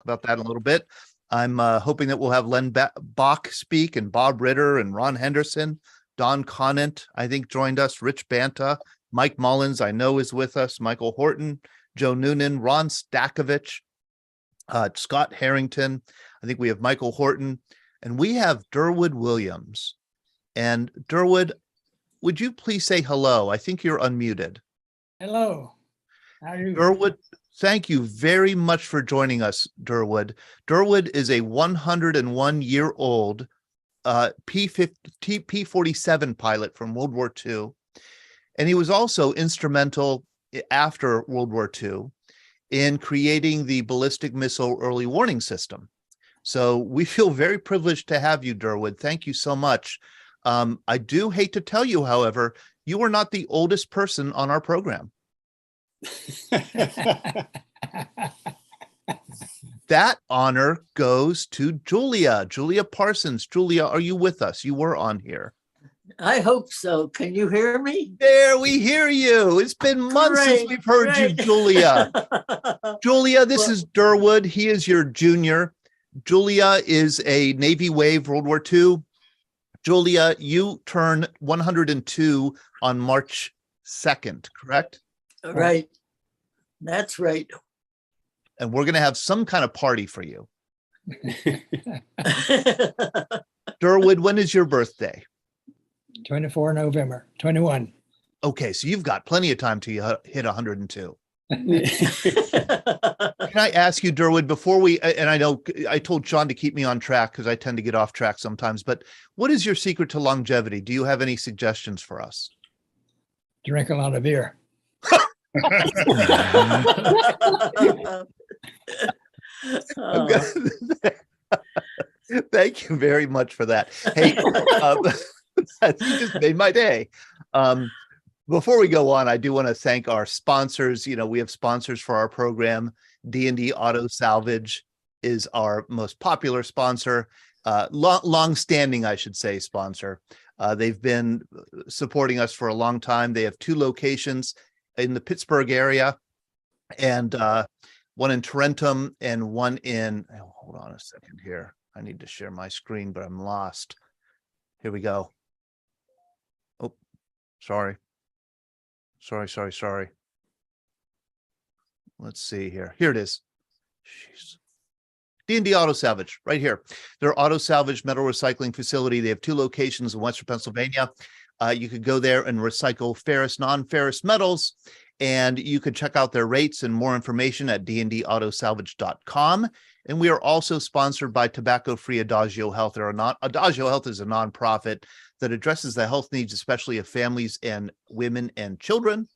about that in a little bit. I'm hoping that we'll have Len Bach speak, and Bob Ritter and Ron Henderson. Don Conant, I think, joined us. Rich Banta, Mike Mullins, I know, is with us. Michael Horton, Joe Noonan, Ron Stakovich, Scott Harrington. I think we have Michael Horton, and we have Durwood Williams. And Durwood, would you please say hello? I think you're unmuted. Hello. How are you? Durwood, thank you very much for joining us, Durwood. Durwood is a 101-year-old P-47 pilot from World War II. And he was also instrumental after World War II in creating the ballistic missile early warning system. So we feel very privileged to have you, Durwood. Thank you so much. I do hate to tell you, however, you are not the oldest person on our program. That honor goes to Julia Parsons. Julia, are you with us? You were on here. I hope so. Can you hear me? There, we hear you. It's been months since we've heard you, Julia. Julia, this is Durwood. He is your junior. Julia is a Navy Wave World War II. Julia, you turn 102 on March 2nd, correct? Right. That's right. And we're going to have some kind of party for you. Durwood, when is your birthday? 24 November, 21. Okay, so you've got plenty of time to hit 102. Can I ask you, Durwood, before we, and I know I told Sean to keep me on track because I tend to get off track sometimes, but what is your secret to longevity? Do you have any suggestions for us? Drink a lot of beer. Thank you very much for that. Hey, you just made my day. Before we go on, I do want to thank our sponsors. You know, we have sponsors for our program. D&D Auto Salvage is our most popular sponsor, long-standing, I should say, sponsor. They've been supporting us for a long time. They have 2 locations in the Pittsburgh area, and one in Tarentum and one in, hold on a second here. I need to share my screen, but I'm lost. Here we go. Oh, sorry. Sorry. Let's see here. Here it is. Jeez. D&D Auto Salvage, right here. Their auto salvage metal recycling facility. They have 2 locations in Western Pennsylvania. You could go there and recycle ferrous, non-ferrous metals, and you could check out their rates and more information at dndautosalvage.com. And we are also sponsored by Tobacco-Free Adagio Health. Adagio Health is a nonprofit that addresses the health needs, especially of families and women and children.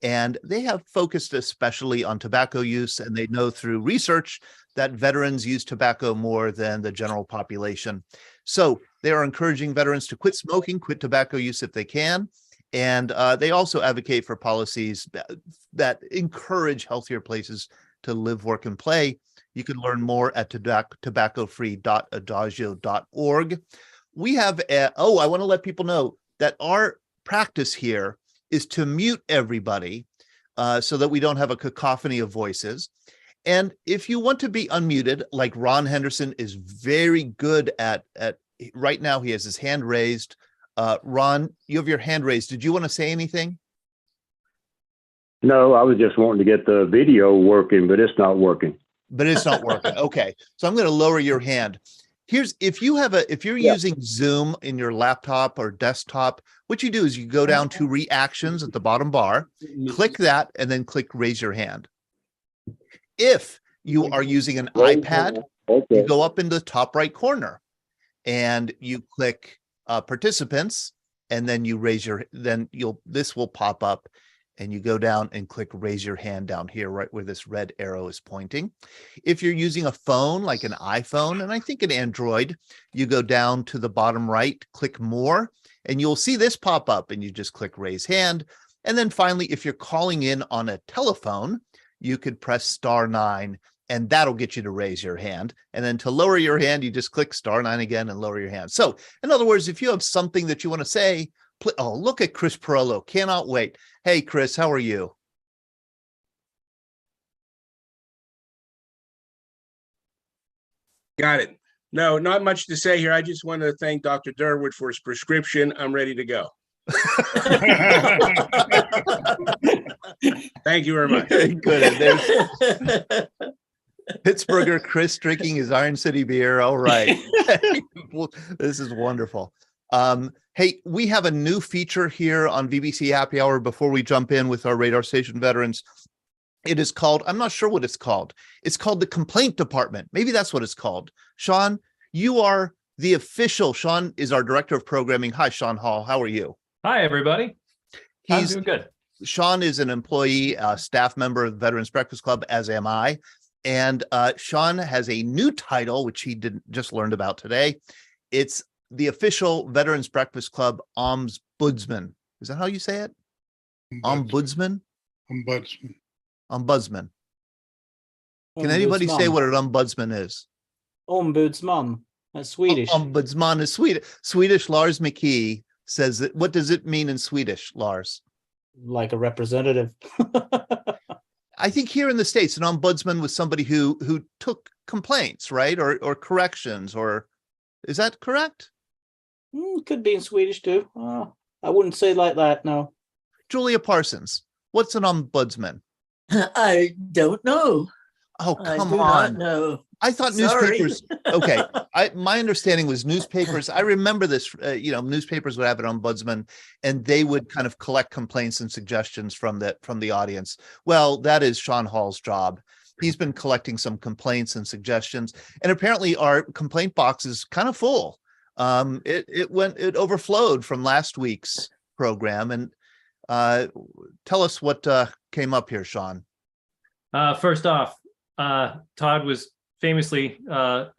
And they have focused especially on tobacco use, and they know through research that veterans use tobacco more than the general population. So they are encouraging veterans to quit smoking, quit tobacco use if they can. And they also advocate for policies that encourage healthier places to live, work, and play. You can learn more at tobaccofree.adagio.org. We have, I want to let people know that our practice here is to mute everybody so that we don't have a cacophony of voices. And if you want to be unmuted, like Ron Henderson is very good at right now, he has his hand raised. Ron, you have your hand raised. Did you want to say anything? No, I was just wanting to get the video working, but it's not working. Okay. So I'm going to lower your hand. If you're using Zoom in your laptop or desktop, what you do is you go down to reactions at the bottom bar, click that, and then click raise your hand. If you are using an iPad, you go up in the top right corner and you click participants, and then you this will pop up, and you go down and click raise your hand down here, right where this red arrow is pointing. If you're using a phone like an iPhone, and I think an Android, you go down to the bottom right, click more, and you'll see this pop up, and you just click raise hand. And then finally, if you're calling in on a telephone, you could press *9, and that'll get you to raise your hand. And then to lower your hand, you just click *9 again and lower your hand. So in other words, if you have something that you want to say, oh, look at Chris Perello. Cannot wait. Hey, Chris, how are you? Got it. No, not much to say here. I just want to thank Dr. Durwood for his prescription. I'm ready to go. Thank you very much. Good. And there's Pittsburgher Chris drinking his Iron City beer. All right. Well, this is wonderful. Hey, we have a new feature here on VBC Happy Hour before we jump in with our radar station veterans. It is called, I'm not sure what it's called. It's called the Complaint Department. Maybe that's what it's called. Sean, you are the official. Sean is our director of programming. Hi, Sean Hall. How are you? Hi, everybody. I'm doing good. Sean is an employee, staff member of the Veterans Breakfast Club, as am I. And Sean has a new title, which he just learned about today. It's the official Veterans Breakfast Club Ombudsman. Is that how you say it? Ombudsman? Ombudsman. Ombudsman. Can anybody say what an ombudsman is? Ombudsman. That's Swedish. Ombudsman is Swedish. Lars McKee says that. What does it mean in Swedish, Lars? Like a representative. I think here in the States, an ombudsman was somebody who took complaints, right? Or corrections, or is that correct? Could be in Swedish too. I wouldn't say like that, no. Julia Parsons, what's an ombudsman? I don't know. Oh, I come do on. not know. I thought Sorry. newspapers. Okay, my understanding was newspapers. I remember this. Newspapers would have an ombudsman, and they would kind of collect complaints and suggestions from the audience. Well, that is Sean Hall's job. He's been collecting some complaints and suggestions, and apparently our complaint box is kind of full. It overflowed from last week's program, and tell us what came up here, Sean. First off, Todd was famously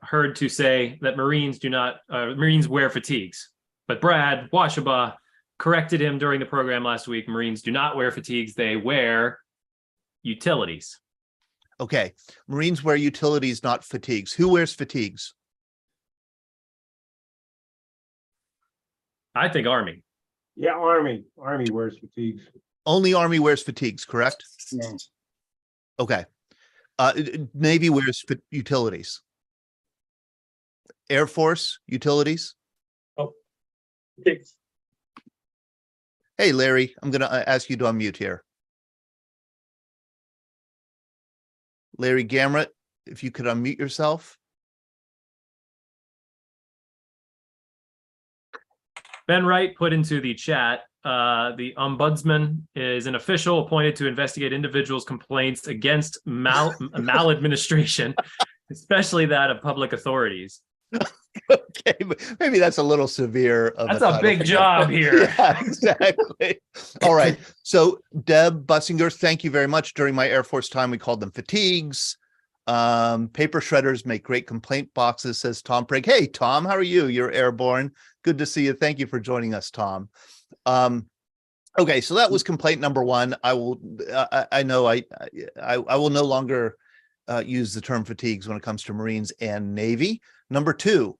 heard to say that Marines wear fatigues, but Brad Washaba corrected him during the program last week. Marines do not wear fatigues; they wear utilities. Okay, Marines wear utilities, not fatigues. Who wears fatigues? I think Army. Yeah, Army. Army wears fatigues. Only Army wears fatigues, correct? No. Okay. Navy wears utilities. Air Force utilities. Fatigues. Hey, Larry, I'm going to ask you to unmute here. Larry Gamrot, if you could unmute yourself. Ben Wright put into the chat, the ombudsman is an official appointed to investigate individuals' complaints against maladministration, especially that of public authorities. Okay, maybe that's a little severe. That's a big job here. Yeah, exactly. All right. So Deb Bussinger, thank you very much. During my Air Force time, we called them fatigues. Paper shredders make great complaint boxes, says Tom Prigg. Hey, Tom, how are you? You're airborne. Good to see you. Thank you for joining us, Tom. Okay, so that was complaint number one. I will no longer use the term fatigues when it comes to Marines and Navy. Number two.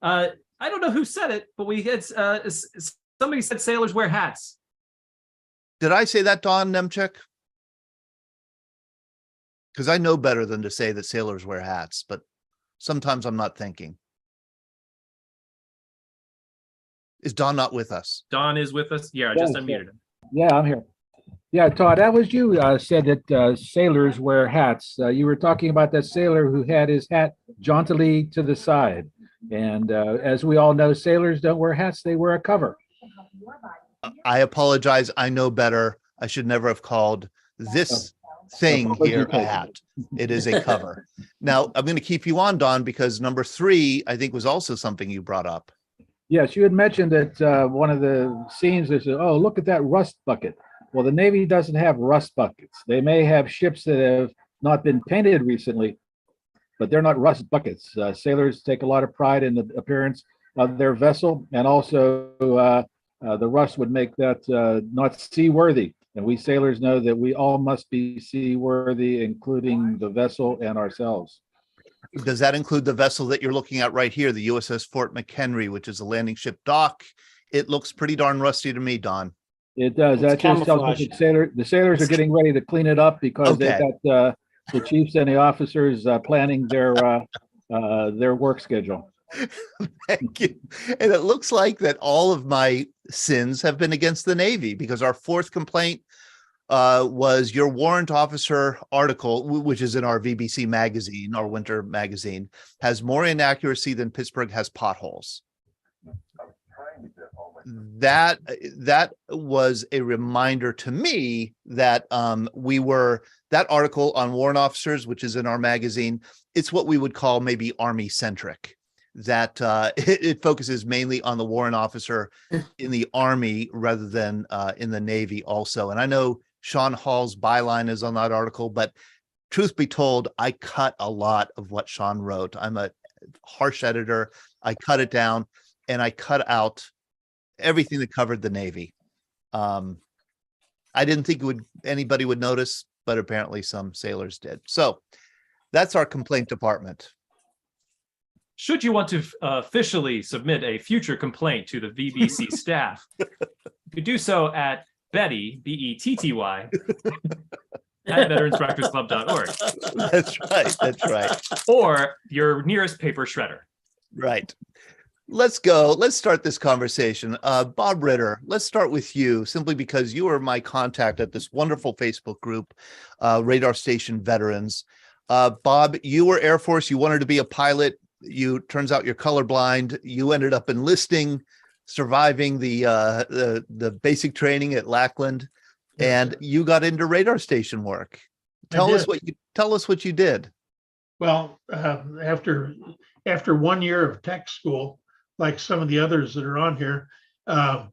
I don't know who said it, but we had somebody said sailors wear hats. Did I say that, Don Nemchek? Because I know better than to say that sailors wear hats, but sometimes I'm not thinking. Is Don not with us? Don is with us. Yeah, I just unmuted him. Yeah, I'm here. Yeah, Todd, that was you said that sailors wear hats. You were talking about that sailor who had his hat jauntily to the side. And as we all know, sailors don't wear hats, they wear a cover. I apologize. I know better. I should never have called this thing here a hat. It is a cover. Now, I'm going to keep you on, Don, because number three, I think, was also something you brought up. Yes, you had mentioned that one of the scenes is, oh, look at that rust bucket. Well, the Navy doesn't have rust buckets. They may have ships that have not been painted recently, but they're not rust buckets. Sailors take a lot of pride in the appearance of their vessel, and also the rust would make that not seaworthy. And we sailors know that we all must be seaworthy, including the vessel and ourselves. Does that include the vessel that you're looking at right here, the USS Fort McHenry, which is a landing ship dock? It looks pretty darn rusty to me, Don. It does. That just tells us that the sailors are getting ready to clean it up because they've got the chiefs and the officers planning their work schedule. Thank you. And it looks like that all of my sins have been against the Navy, because our fourth complaint was your warrant officer article, which is in our VBC magazine, our winter magazine, has more inaccuracy than Pittsburgh has potholes. That was a reminder to me that that article on warrant officers, which is in our magazine, it's what we would call maybe Army centric. That it focuses mainly on the warrant officer in the Army rather than in the Navy also. And I know Sean Hall's byline is on that article, but truth be told, I cut a lot of what Sean wrote. I'm a harsh editor. I cut it down and I cut out everything that covered the Navy. I didn't think anybody would notice, but apparently some sailors did. So that's our complaint department. Should you want to officially submit a future complaint to the VBC staff, you could do so at Betty, Betty, at veteranspracticeclub.org. That's right. That's right. Or your nearest paper shredder. Right. Let's go. Let's start this conversation. Bob Ritter, let's start with you, simply because you are my contact at this wonderful Facebook group, Radar Station Veterans. Bob, you were Air Force. You wanted to be a pilot. Turns out you're colorblind. You ended up enlisting, surviving the basic training at Lackland, and you got into radar station work. Tell us what you did. Well, after 1 year of tech school, like some of the others that are on here, I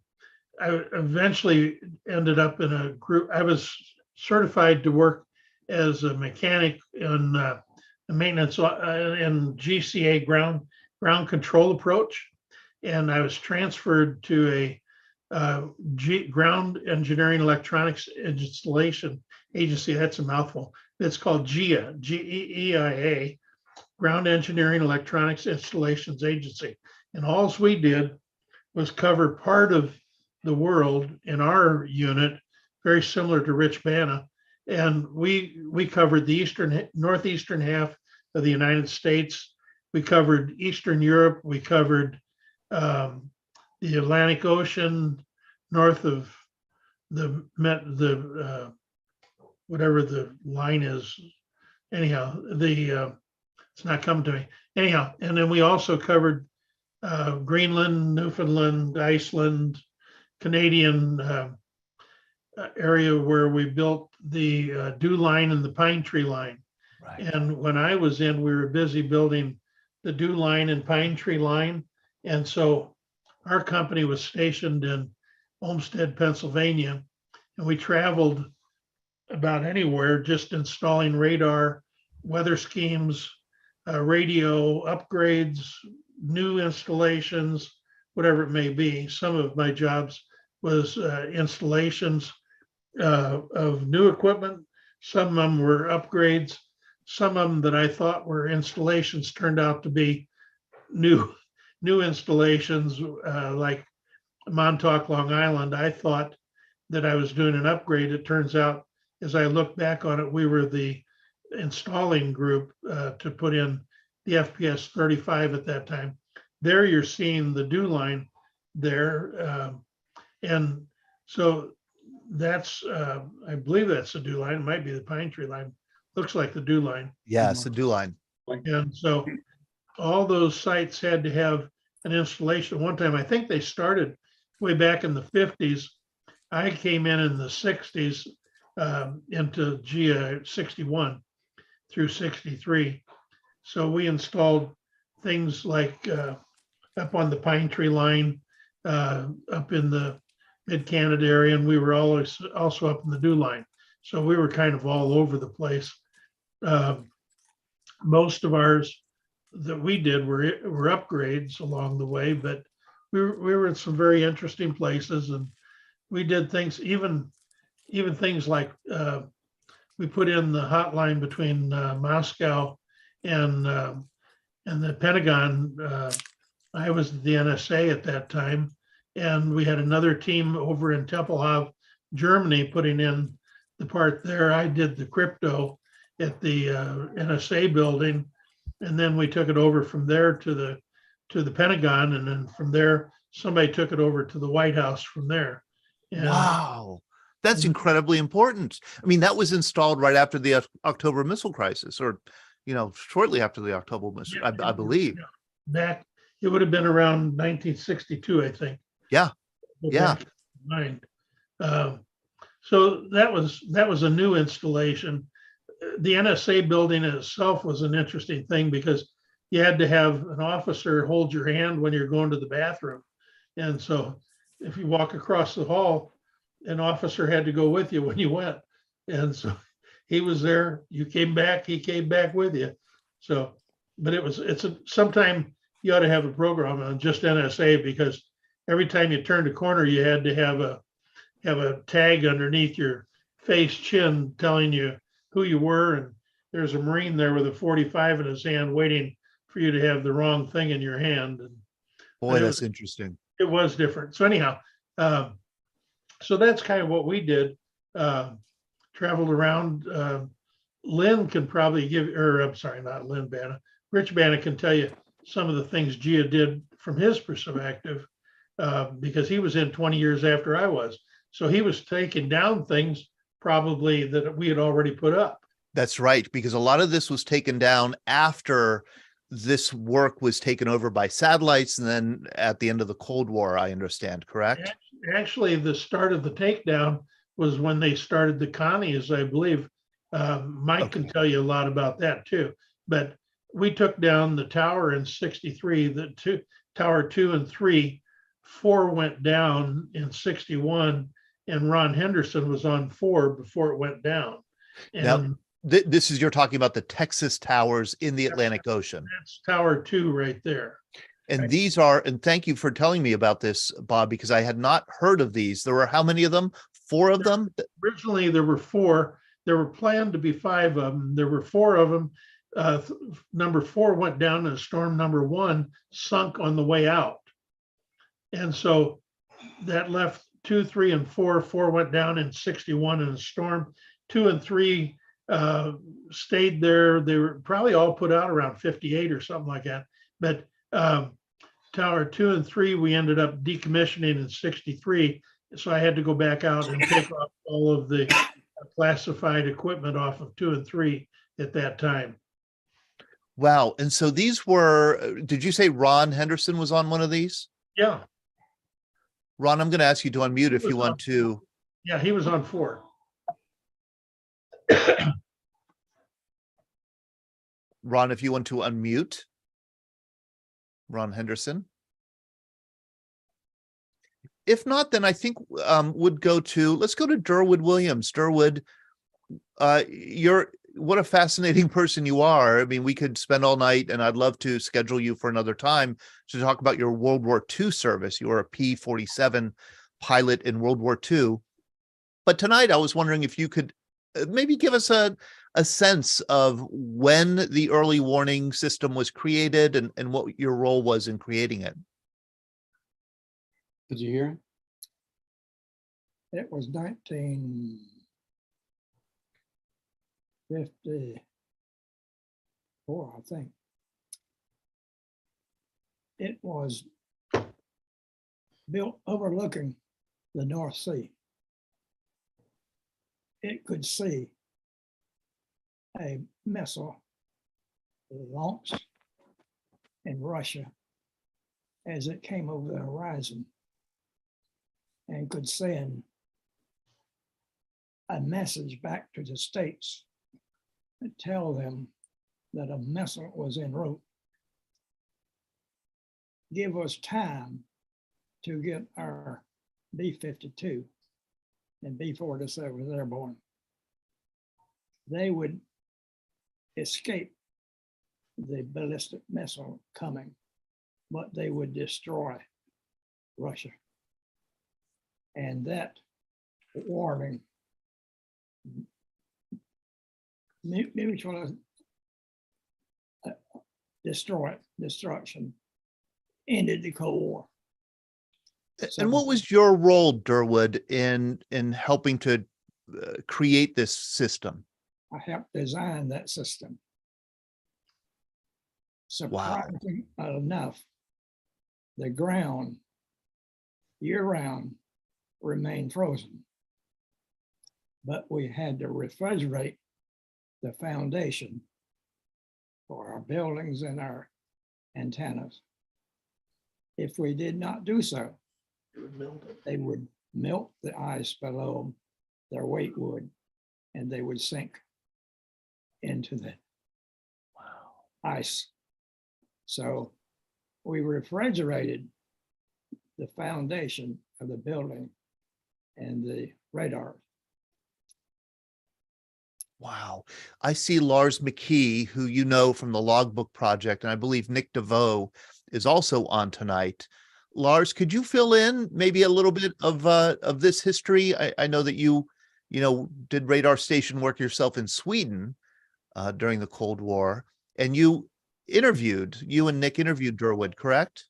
eventually ended up in a group. I was certified to work as a mechanic in maintenance in GCA ground control approach, and I was transferred to a ground engineering electronics installation agency. That's a mouthful. It's called GEIA, GEIA, Ground Engineering Electronics Installations Agency. And all we did was cover part of the world in our unit, very similar to Rich Banna. And we covered the northeastern half of the United States. We covered Eastern Europe. We covered the Atlantic Ocean, north of the whatever the line is. Anyhow, it's not coming to me. Anyhow, and then we also covered Greenland, Newfoundland, Iceland, Canadian area where we built the dew line and the pine tree line. Right. And when I was in, we were busy building the dew line and pine tree line. And so our company was stationed in Olmsted, Pennsylvania, and we traveled about anywhere, just installing radar, weather schemes, radio upgrades, new installations, whatever it may be. Some of my jobs was installations of new equipment. Some of them were upgrades. Some of them that I thought were installations turned out to be new installations, like Montauk, Long Island. I thought that I was doing an upgrade. It turns out, as I look back on it, we were the installing group to put in the FPS 35 at that time. There you're seeing the dew line there. And so that's, I believe that's the dew line. It might be the pine tree line. Looks like the dew line. Yeah, it's the dew line. And so all those sites had to have an installation. One time, I think they started way back in the 50s. I came in the 60s into GIA 61 through 63. So we installed things like up on the pine tree line, up in the mid-Canada area, and we were always also up in the dew line. So we were kind of all over the place. Most of ours that we did were upgrades along the way, but we were in some very interesting places, and we did things, even things like we put in the hotline between Moscow and the Pentagon. I was at the NSA at that time, and we had another team over in Tempelhof, Germany, putting in the part there. I did the crypto, at the NSA building, and then we took it over from there to the Pentagon, and then from there somebody took it over to the White House from there. And Wow. That's Mhm. incredibly important. I mean, that was installed right after the October missile crisis, or, shortly after the October missile, I believe. back, it would have been around 1962, I think. Yeah. Go Yeah. back in mind. So that was a new installation. The NSA building itself was an interesting thing because you had to have an officer hold your hand when you're going to the bathroom. And so if you walk across the hall, an officer had to go with you when you went. And so he was there, you came back, he came back with you. So, but sometime you ought to have a program on just NSA, because every time you turned a corner, you had to have a tag underneath your face chin telling you who you were. And there's a Marine there with a 45 in his hand waiting for you to have the wrong thing in your hand. And Boy, that's interesting. it was different. So anyhow, so that's kind of what we did. Traveled around. Lynn can probably I'm sorry, not Lynn Banna. Rich Banna can tell you some of the things Gia did from his perspective, because he was in 20 years after I was. So he was taking down things probably that we had already put up. That's right, because a lot of this was taken down after this work was taken over by satellites, and then at the end of the Cold War, I understand, correct? Actually, the start of the takedown was when they started the Connies, I believe. Mike can tell you a lot about that too. But we took down the tower in 63, tower 2 and 3. 4 went down in 61, and Ron Henderson was on 4 before it went down. And now, this is, you're talking about the Texas towers in the Atlantic Ocean. That's tower 2 right there. And these are, and thank you for telling me about this, Bob, because I had not heard of these. There were how many of them? 4 of them? Originally, there were 4. There were planned to be 5 of them. There were 4 of them. Number 4 went down and storm number 1 sunk on the way out. And so that left 2, 3, and 4. 4 went down in 61 in a storm. 2 and 3 stayed there. They were probably all put out around 58 or something like that. But tower 2 and 3, we ended up decommissioning in 63. So I had to go back out and take off all of the classified equipment off of 2 and 3 at that time. Wow. And so these were, did you say Ron Henderson was on one of these? Yeah. Ron, I'm going to ask you to unmute if you want to. Yeah, he was on 4. Ron, if you want to unmute. Ron Henderson. If not, then I think let's go to Durwood Williams. Durwood, what a fascinating person you are. I mean, we could spend all night, and I'd love to schedule you for another time to talk about your World War II service. You were a P-47 pilot in World War II. But tonight I was wondering if you could maybe give us a sense of when the early warning system was created and what your role was in creating it. Did you hear it? It was 1954, I think. It was built overlooking the North Sea. It could see a missile launched in Russia as it came over the horizon, and could send a message back to the States and tell them that a missile was en route. Give us time to get our B-52 and B-47 airborne. They would escape the ballistic missile coming, but they would destroy Russia. And that warning, mutual destruction, ended the Cold War. And what was your role, Durwood, in helping to create this system? I helped design that system. Surprising enough, the ground year-round remained frozen. But we had to refrigerate the foundation for our buildings and our antennas. If we did not do so, they would melt the ice below, their weight would, and they would sink into the ice. So we refrigerated the foundation of the building and the radar. Wow. I see Lars McKee, who you know from the Logbook Project, and I believe Nick DeVoe is also on tonight. Lars, could you fill in maybe a little bit of this history? I know that you did radar station work yourself in Sweden during the Cold War, and you and Nick interviewed Durwood, correct?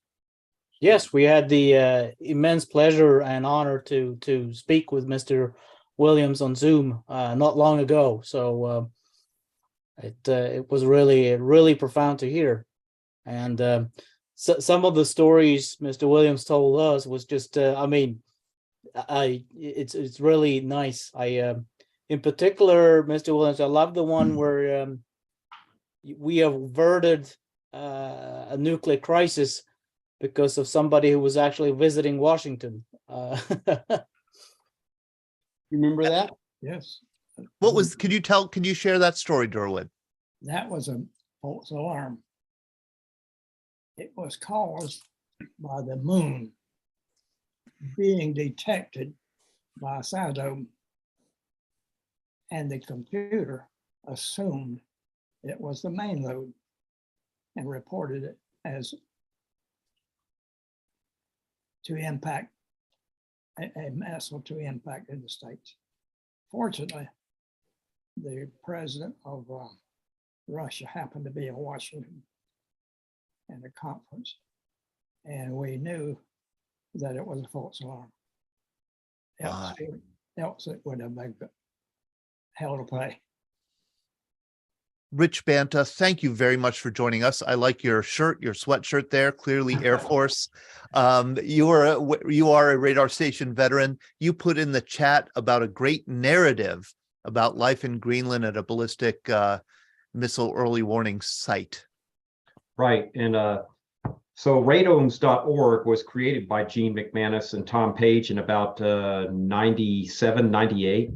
Yes, we had the immense pleasure and honor to speak with Mr. Williams on Zoom not long ago. So it was really profound to hear. And some of the stories Mr. Williams told us was just, it's really nice. In particular, Mr. Williams, I love the one where we averted a nuclear crisis because of somebody who was actually visiting Washington. You remember that? Yes. Can you share that story, Durwood? That was a false alarm. It was caused by the moon being detected by a satellite, and the computer assumed it was the main load and reported it as to impact a missile to impact in the States. Fortunately, the president of Russia happened to be in Washington at a conference, and we knew that it was a false alarm. Else it would have been hell to pay. Rich Banta, thank you very much for joining us. I like your shirt, your sweatshirt there, clearly Air Force. You are a radar station veteran. You put in the chat about a great narrative about life in Greenland at a ballistic missile early warning site. Right. And so radomes.org was created by Gene McManus and Tom Page in about 97, 98.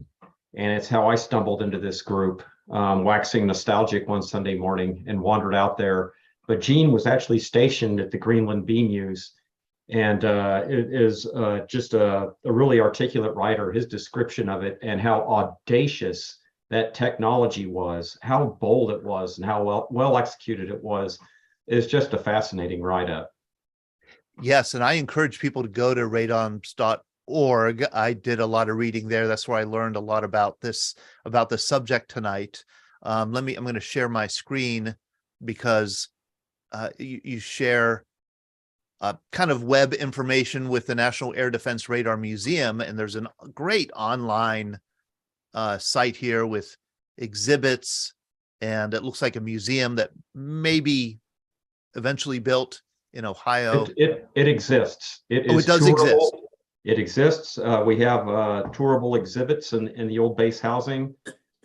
And it's how I stumbled into this group. Waxing nostalgic one Sunday morning and wandered out there. But Gene was actually stationed at the Greenland BMUs, and it is just a really articulate writer. His description of it and how audacious that technology was, how bold it was, and how well executed it was, is just a fascinating write-up. Yes, and I encourage people to go to radomes.org. I did a lot of reading there. That's where I learned a lot about the subject tonight. I'm going to share my screen because you share kind of web information with the National Air Defense Radar Museum, and there's a great online site here with exhibits, and it looks like a museum that may be eventually built in Ohio. It exists. It does exist. It exists. We have tourable exhibits in the old base housing.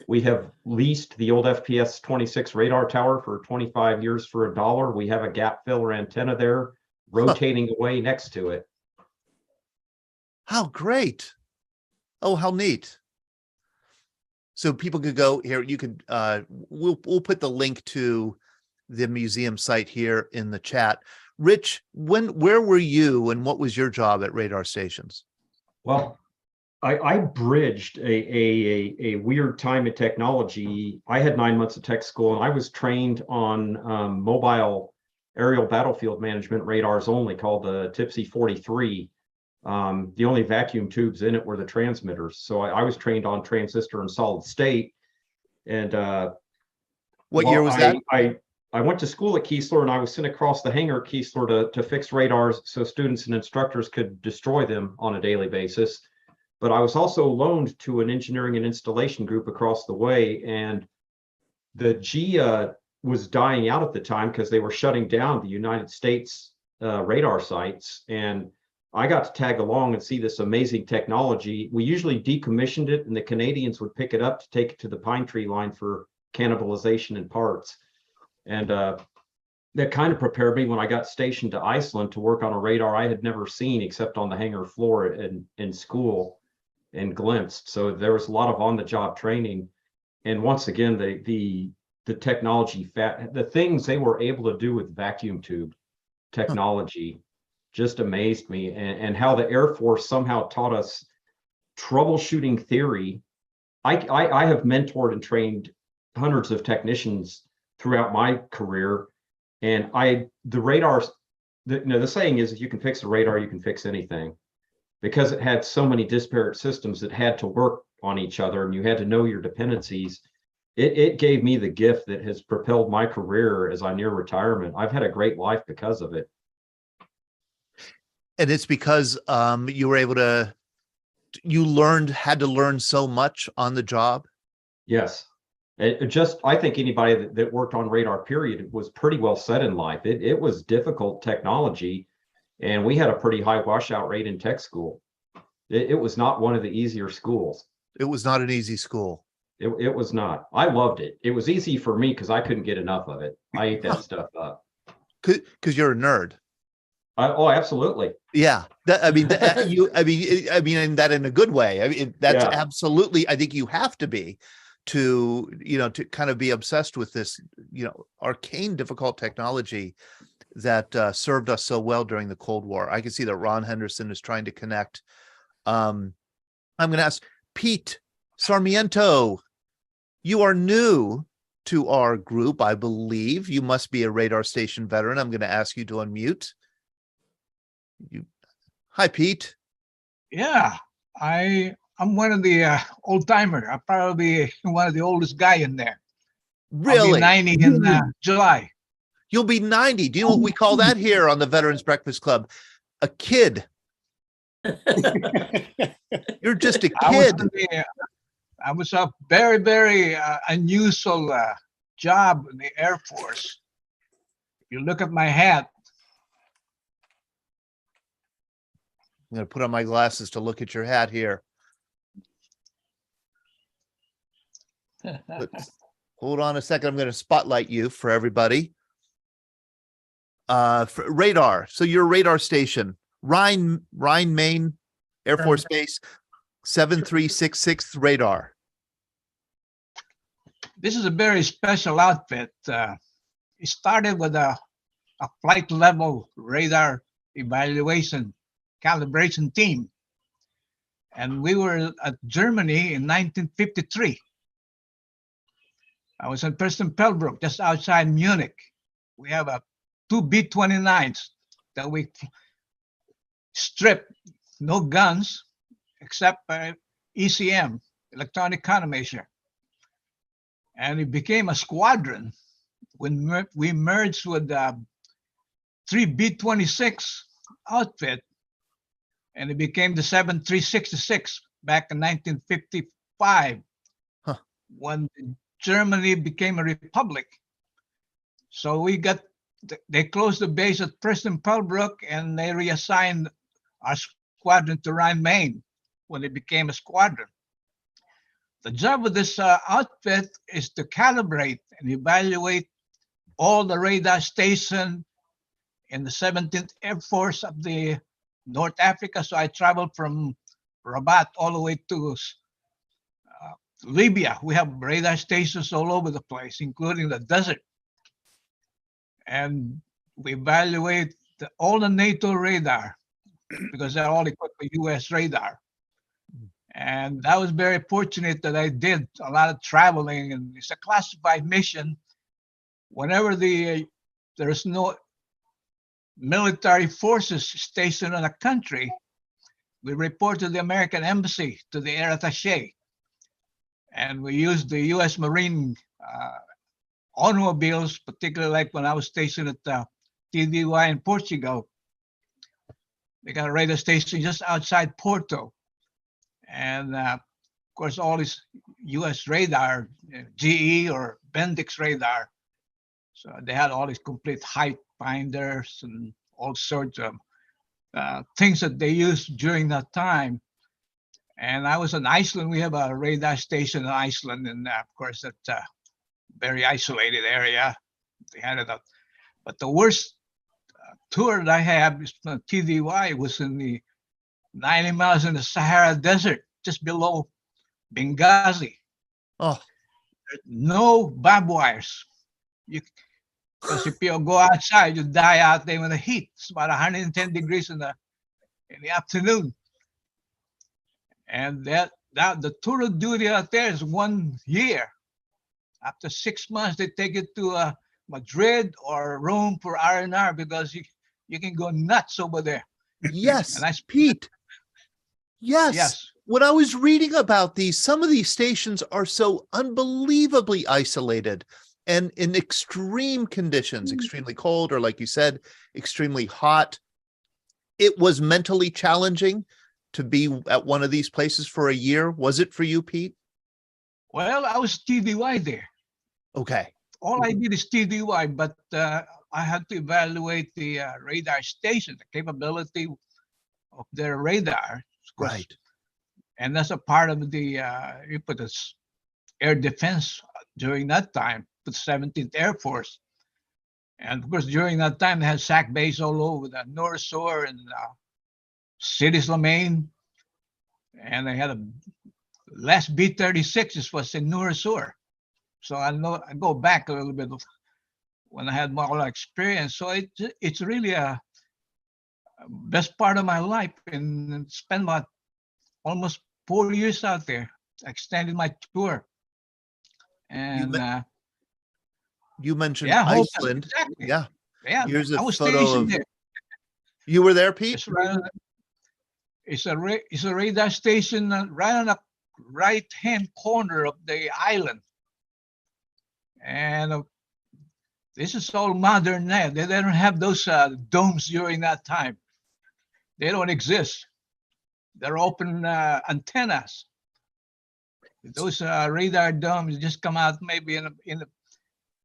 We have leased the old FPS 26 radar tower for 25 years for $1. We have a gap filler antenna there rotating away next to it. How great. Oh, how neat. So people could go here. You could, we'll put the link to the museum site here in the chat. Rich, where were you and what was your job at radar stations? Well, I bridged a weird time in technology. I had 9 months of tech school, and I was trained on mobile aerial battlefield management radars only, called the Tipsy 43. The only vacuum tubes in it were the transmitters. So I was trained on transistor and solid state. And what year was that? I went to school at Keesler, and I was sent across the hangar at Keesler to fix radars so students and instructors could destroy them on a daily basis. but I was also loaned to an engineering and installation group across the way, and the GIA was dying out at the time because they were shutting down the United States radar sites. And I got to tag along and see this amazing technology. We usually decommissioned it, and the Canadians would pick it up to take it to the Pine Tree line for cannibalization and parts. And that kind of prepared me when I got stationed to Iceland to work on a radar I had never seen except on the hangar floor in school and glimpsed. So there was a lot of on-the-job training. And once again, the technology, the things they were able to do with vacuum tube technology just amazed me, and how the Air Force somehow taught us troubleshooting theory. I have mentored and trained hundreds of technicians throughout my career, and the radars, the saying is, if you can fix a radar, you can fix anything, because it had so many disparate systems that had to work on each other, and you had to know your dependencies. It gave me the gift that has propelled my career as I near retirement. I've had a great life because of it. And it's because you were able to, had to learn so much on the job. Yes. I think anybody that worked on radar, period, was pretty well set in life. It was difficult technology, and we had a pretty high washout rate in tech school. It was not one of the easier schools. It was not an easy school. It was not. I loved it. It was easy for me because I couldn't get enough of it. I ate that stuff up. Because you're a nerd. Oh, absolutely. Yeah. And that in a good way. I mean, that's absolutely, I think you have to be to kind of be obsessed with this, arcane, difficult technology that served us so well during the Cold War. I can see that Ron Henderson is trying to connect. I'm going to ask Pete Sarmiento. You are new to our group, I believe. You must be a radar station veteran. I'm going to ask you to unmute. Hi, Pete. Yeah, I'm one of the old timer. I'm probably one of the oldest guy in there. Really? I'll be 90 in July. You'll be 90. Do you know what we call that here on the Veterans Breakfast Club? A kid. You're just a kid. I was a very, very unusual job in the Air Force. You look at my hat. I'm going to put on my glasses to look at your hat here. Hold on a second. I'm going to spotlight you for everybody. For radar. So your radar station, Rhine, Maine Air Force Base, 7366 radar. This is a very special outfit. It started with a flight level radar evaluation calibration team. And we were at Germany in 1953. I was in Preston Pellbrook, just outside Munich. We have two B-29s that we stripped, no guns, except ECM, electronic countermeasure. And it became a squadron when we merged with 3 B-26 outfit, and it became the 7366 back in 1955, when Germany became a republic. So they closed the base at Preston Pellbrook, and they reassigned our squadron to Rhine, Maine when it became a squadron. The job of this outfit is to calibrate and evaluate all the radar stations in the 17th Air Force of the North Africa. So I traveled from Rabat all the way to Libya. We have radar stations all over the place, including the desert. And we evaluate all the NATO radar because they're all equipped with US radar. And I was very fortunate that I did a lot of traveling, and it's a classified mission. Whenever there's no military forces stationed in a country, we report to the American embassy, to the air attaché. And we use the US Marine automobiles, particularly like when I was stationed at TDY in Portugal. They got a radar station just outside Porto. And of course, all this U.S. radar, GE or Bendix radar. So they had all these complete height finders and all sorts of things that they used during that time. And I was in Iceland. We have a radar station in Iceland, and of course, that's a very isolated area. They had it up. But the worst tour that I had is from TDY was in the 90 miles in the Sahara Desert, just below Benghazi. Oh, No barbed wires. Because if you go outside, you die out there in the heat. It's about 110 degrees in the afternoon. And that the tour of duty out there is 1 year. After 6 months, they take it to Madrid or Rome for R&R because you can go nuts over there. yes, And I Pete. Yes. Yes. When I was reading about these, some of these stations are so unbelievably isolated and in extreme conditions, extremely cold, or like you said, extremely hot. It was mentally challenging to be at one of these places for a year. Was it for you, Pete? Well, I was TDY there. Okay. All I did is TDY, but I had to evaluate the radar station, the capability of their radar. Of course. Right. And that's a part of the air defense during that time, the 17th Air Force. And of course, during that time, they had SAC base all over the North Shore and Cities Lamaine. And they had a last B-36 was in North Shore. So I go back a little bit when I had more experience. So it's really a best part of my life, and spent about almost 4 years out there. Extended my tour. And you mentioned yeah, Iceland. exactly. Yeah. Yeah, Here's a I was photo stationed of. there. You were there, Pete? It's a radar station right on the right-hand corner of the island. And this is all modern now. They don't have those domes during that time. They don't exist. They're open antennas. Those radar domes just come out maybe in a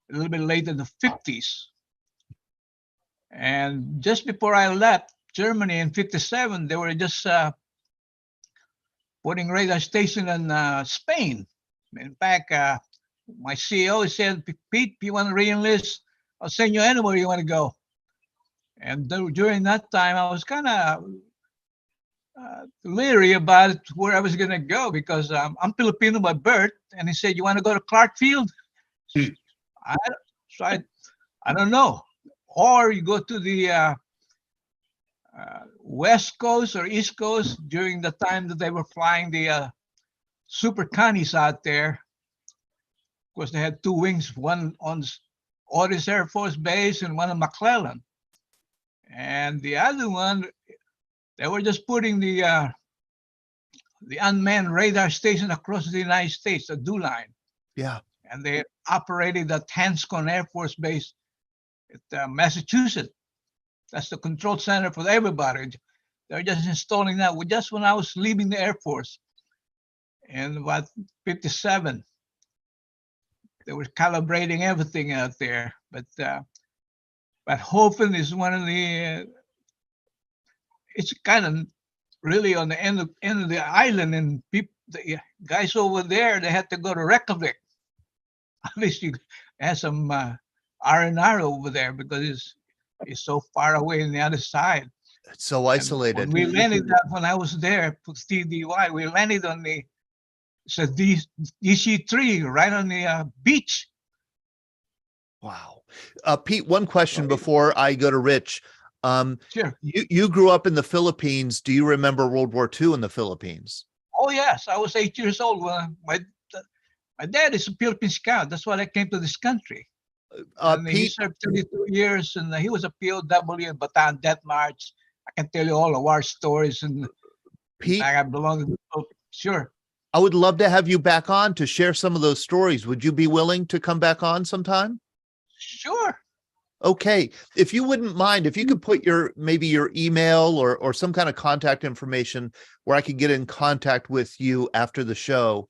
little bit late in the 50s. And just before I left Germany in 57, they were just putting radar station in Spain. In fact, my CEO said, Pete, if you want to re-enlist, I'll send you anywhere you want to go. And during that time, I was kind of leery about it, where I was going to go, because I'm Filipino by birth. And he said, you want to go to Clark Field? I don't know. Or you go to the West Coast or East Coast during the time that they were flying the Super Connies out there. Of course, they had two wings, one on Otis Air Force Base and one on McClellan. And the other one, they were just putting the unmanned radar station across the United States, the DO line. Yeah. And they operated at Hanscon Air Force Base at Massachusetts. That's the control center for everybody. They're just installing that. Just when I was leaving the Air Force in about 57, they were calibrating everything out there. But Hofen is one of the, it's kind of really on the end of the island, and the guys over there, they had to go to Reykjavik. At least you have some R&R over there, because it's so far away on the other side. It's so isolated. And when we landed when I was there for TDY, we landed on the DC-3 right on the beach. Wow. Pete, one question before I go to Rich. Sure. You grew up in the Philippines. Do you remember World War II in the Philippines? Oh, yes. I was 8 years old when my dad is a Philippine scout. That's why I came to this country. And he served 32 years, and he was a POW in Bataan Death March. I can tell you all the war stories. And Pete, I belong to. Sure. I would love to have you back on to share some of those stories. Would you be willing to come back on sometime? Sure. Okay. If you wouldn't mind, if you could put maybe your email or some kind of contact information where I could get in contact with you after the show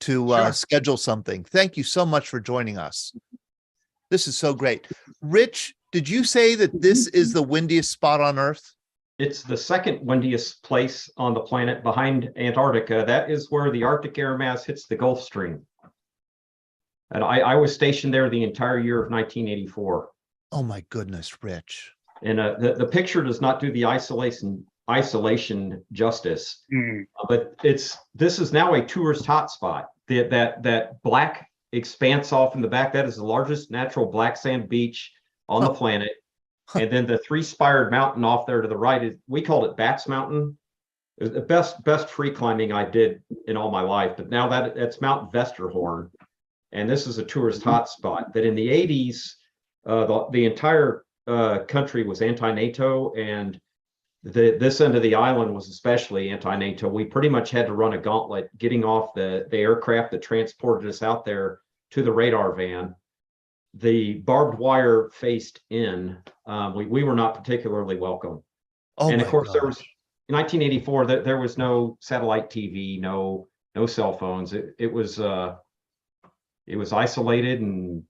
to Sure. schedule something. Thank you so much for joining us. This is so great. Rich, did you say that this is the windiest spot on Earth? It's the second windiest place on the planet behind Antarctica. That is where the Arctic air mass hits the Gulf Stream. And I was stationed there the entire year of 1984. Oh my goodness, Rich. And the picture does not do the isolation justice, but this is now a tourist hotspot. That black expanse off in the back, that is the largest natural black sand beach on the planet. And then the three-spired mountain off there to the right, we called it Bats Mountain. It was the best free climbing I did in all my life. But now that's Mount Vesterhorn, and this is a tourist hotspot. But in the 80s, the entire country was anti-NATO, and this end of the island was especially anti-NATO. We pretty much had to run a gauntlet getting off the aircraft that transported us out there to the radar van. The barbed wire faced in. We were not particularly welcome. Oh, and of course, gosh. there was in 1984. There was no satellite TV, no cell phones. It was isolated, and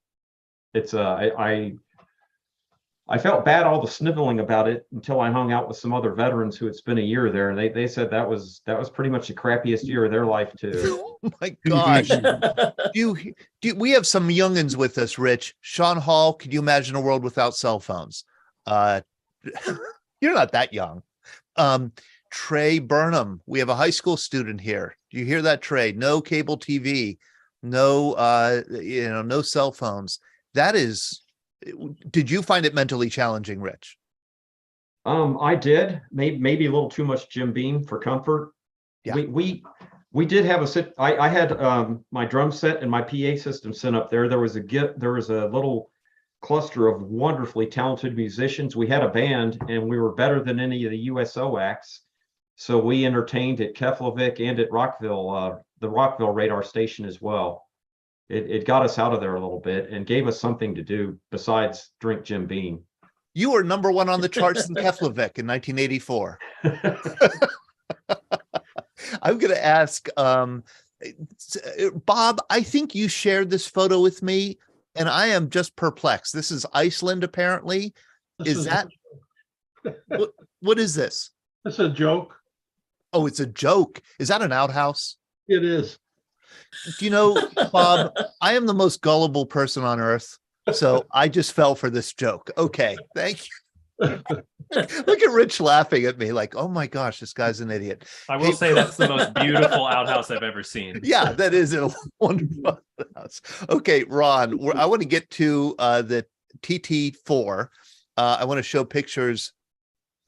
I felt bad all the sniveling about it until I hung out with some other veterans who had spent a year there, and they said that was pretty much the crappiest year of their life too. Oh my gosh. We have some youngins with us, Rich. Sean Hall, could you imagine a world without cell phones? You're not that young. Trey Burnham, we have a high school student here. Do you hear that, Trey? No cable TV, no no cell phones. Did you find it mentally challenging, Rich? I did. Maybe a little too much Jim Beam for comfort. Yeah. We did have I had my drum set and my PA system sent up there. There was a little cluster of wonderfully talented musicians. We had a band, and we were better than any of the USO acts. So we entertained at Keflavik and at Rockville, the Rockville radar station as well. It got us out of there a little bit and gave us something to do besides drink Jim Beam. You were number one on the charts in Keflavik in 1984. I'm going to ask, Bob, I think you shared this photo with me, and I am just perplexed. This is Iceland, apparently. What is this? It's a joke. Oh, it's a joke. Is that an outhouse? It is. Do you know, Bob, I am the most gullible person on earth, so I just fell for this joke. Okay, thank you. Look at Rich laughing at me like, oh my gosh, this guy's an idiot. I will say that's the most beautiful outhouse I've ever seen. Yeah, that is a wonderful outhouse. Okay, Ron, I want to get to the TT4. I want to show pictures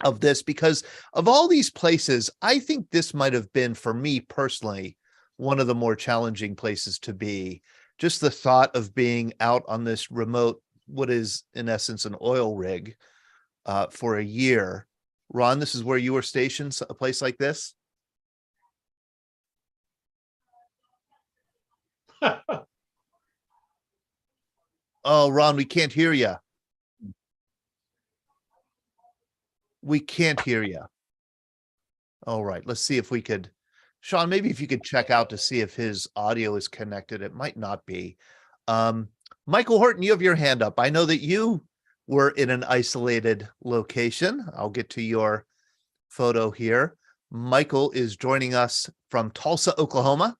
of this because of all these places, I think this might have been, for me personally, one of the more challenging places to be. Just the thought of being out on this remote, what is in essence an oil rig, for a year. Ron, this is where you were stationed, a place like this? Oh, Ron, we can't hear you. We can't hear you. All right, let's see if we could. Sean, maybe if you could check out to see if his audio is connected. It might not be. Michael Horton, you have your hand up. I know that you were in an isolated location. I'll get to your photo here. Michael is joining us from Tulsa, Oklahoma.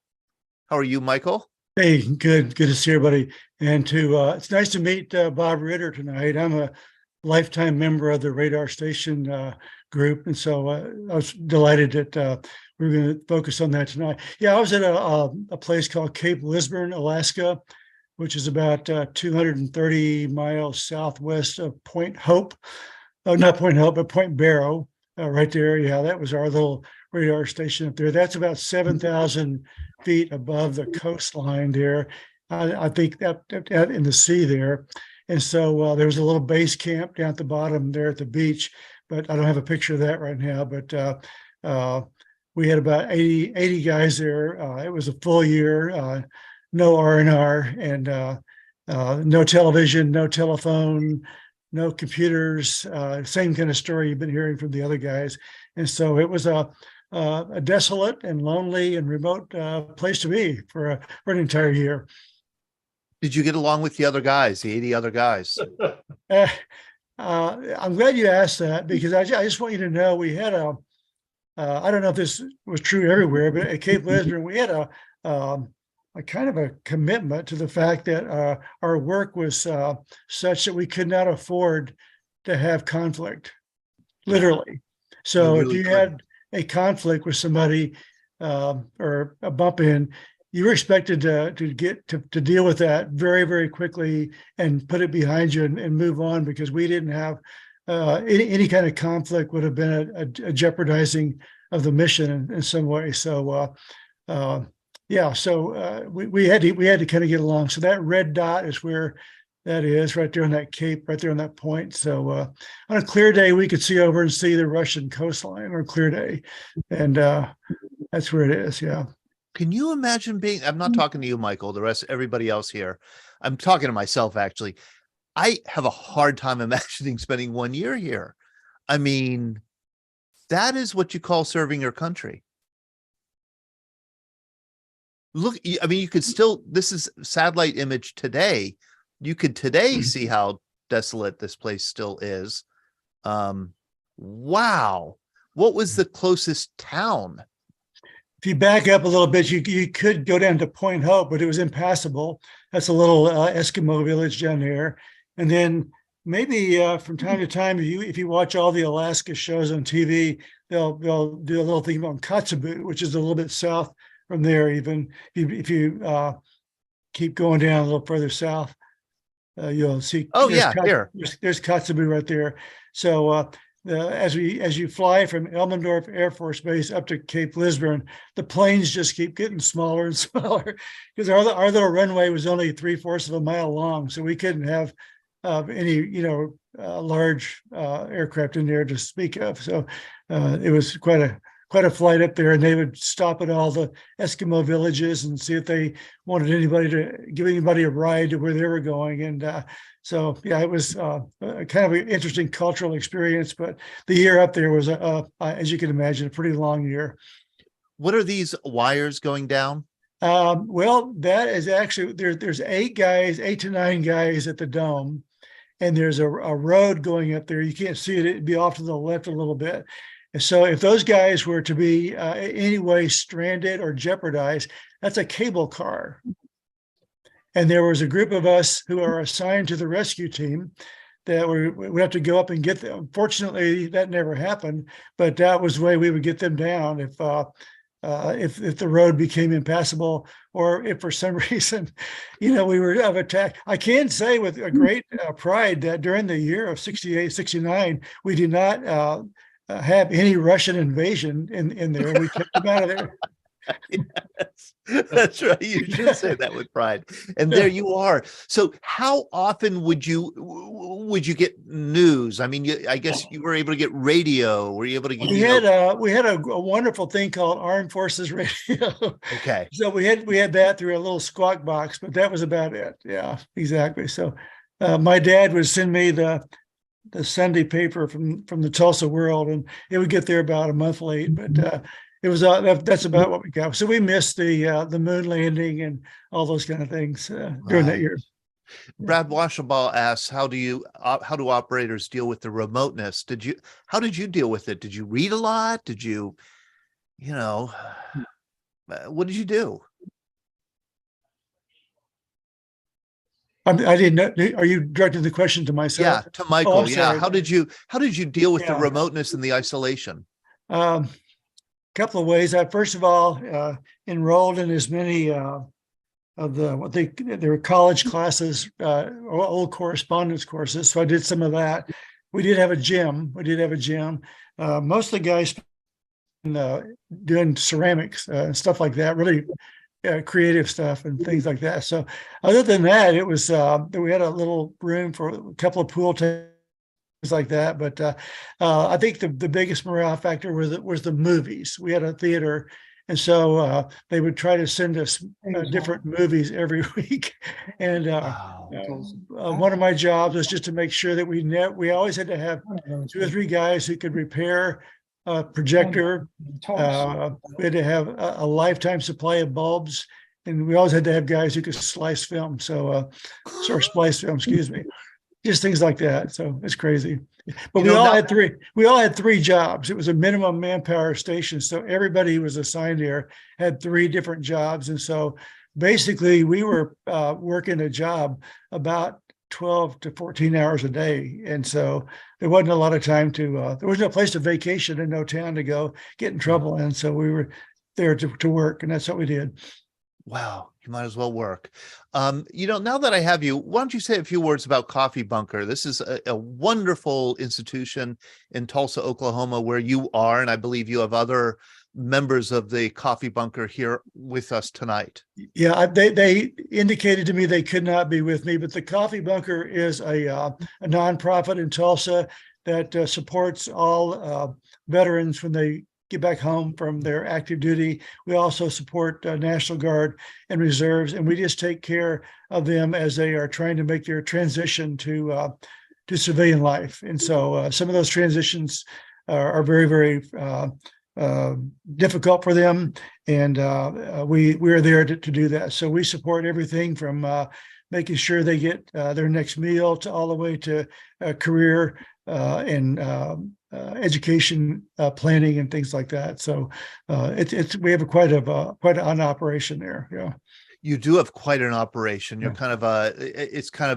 How are you, Michael? Hey, good to see everybody. And it's nice to meet Bob Ritter tonight. I'm a lifetime member of the radar station group, and so I was delighted that we're going to focus on that tonight. Yeah, I was at a place called Cape Lisburne, Alaska, which is about 230 miles southwest of Point Hope. Oh, not Point Hope, but Point Barrow, right there. Yeah, that was our little radar station up there. That's about 7,000 feet above the coastline there. I think that in the sea there. And so there was a little base camp down at the bottom there at the beach, but I don't have a picture of that right now. But we had about 80 guys there. It was a full year, no R&R, and no television, no telephone, no computers, same kind of story you've been hearing from the other guys. And so it was a desolate and lonely and remote place to be for an entire year. Did you get along with the other guys, the 80 other guys? I'm glad you asked that, because I just want you to know we had I don't know if this was true everywhere, but at Cape Lisbon, we had a kind of a commitment to the fact that our work was such that we could not afford to have conflict, literally. So You if really you couldn't. had a conflict with somebody or a bump in, you were expected to deal with that very, very quickly and put it behind you and move on, because we didn't have any kind of conflict would have been a jeopardizing of the mission in some way. So yeah, so we had to kind of get along. So that red dot is where that is, right there on that cape, right there on that point. So on a clear day, we could see over and see the Russian coastline on a clear day, and that's where it is. Yeah. Can you imagine being, I'm not talking to you, Michael, the rest, everybody else here. I'm talking to myself, actually. I have a hard time imagining spending 1 year here. I mean, that is what you call serving your country. Look, I mean, you could still, this is satellite image today. You could today see how desolate this place still is. Wow. What was the closest town? If you back up a little bit, you could go down to Point Hope, but it was impassable. That's a little Eskimo village down there. And then maybe from time to time, if you watch all the Alaska shows on TV, they'll do a little thing on Kotzebue, which is a little bit south from there. Even if you keep going down a little further south, you'll see. Oh yeah, here. There's Kotzebue right there. So as you fly from Elmendorf Air Force Base up to Cape Lisbon, the planes just keep getting smaller and smaller, because our little runway was only 3/4 of a mile long, so we couldn't have any large aircraft in there to speak of. So it was quite a flight up there, and they would stop at all the Eskimo villages and see if they wanted anybody to give anybody a ride to where they were going. And so, yeah, it was kind of an interesting cultural experience, but the year up there was, as you can imagine, a pretty long year. What are these wires going down? Well, that is actually, there's 8 to 9 guys at the dome, and there's a road going up there. You can't see it. It'd be off to the left a little bit. And so if those guys were to be in any way stranded or jeopardized, that's a cable car. And there was a group of us who are assigned to the rescue team that we have to go up and get them. Fortunately, that never happened, but that was the way we would get them down if the road became impassable, or if for some reason, we were attacked. I can say with a great pride that during the year of 68, 69, we did not have any Russian invasion in there. We kept them out of there. Yes, that's right. You should say that with pride. And there you are. So how often would you get news? I mean, I guess you were able to get radio. Were you able to get? We had a wonderful thing called Armed Forces Radio. Okay. So we had that through a little squawk box, but that was about it. Yeah, exactly. So my dad would send me the Sunday paper from the Tulsa World, and it would get there about a month late, but it was that's about what we got. So we missed the moon landing and all those kind of things during that year. Brad Washabaugh asks, how do operators deal with the remoteness? How did you deal with it? Did you read a lot? Did you what did you do? I didn't know. Are you directing the question to myself? Yeah, to Michael. Oh, yeah. How did you deal with the remoteness and the isolation? Couple of ways. I first of all enrolled in as many of they were college classes, old correspondence courses. So I did some of that. We did have a gym. Most of the guys doing ceramics and stuff like that, really creative stuff and things like that. So other than that, it was we had a little room for a couple of pool tables like that, but I think the biggest morale factor was the movies. We had a theater, And so they would try to send us different movies every week. And one of my jobs was just to make sure that we always had to have 2 or 3 guys who could repair a projector. We had to have a lifetime supply of bulbs, and we always had to have guys who could slice film. So, or splice film, excuse me. Just things like that. So it's crazy. But we all had 3. We all had 3 jobs. It was a minimum manpower station, so everybody who was assigned there had 3 different jobs. And so basically, we were working a job about 12 to 14 hours a day. And so there wasn't a lot of time to. There was no place to vacation and no town to go get in trouble. And so we were there to work, and that's what we did. Wow, you might as well work. Now that I have you, why don't you say a few words about Coffee Bunker? This is a wonderful institution in Tulsa, Oklahoma, where you are, and I believe you have other members of the Coffee Bunker here with us tonight. Yeah, they indicated to me they could not be with me, but the Coffee Bunker is a nonprofit in Tulsa that supports all veterans when they get back home from their active duty. We also support National Guard and reserves, and we just take care of them as they are trying to make their transition to civilian life. And so some of those transitions are very, very difficult for them, and we are there to do that. So we support everything from making sure they get their next meal to all the way to career and education planning and things like that. So we have quite an operation there. Yeah. You do have quite an operation. You're kind of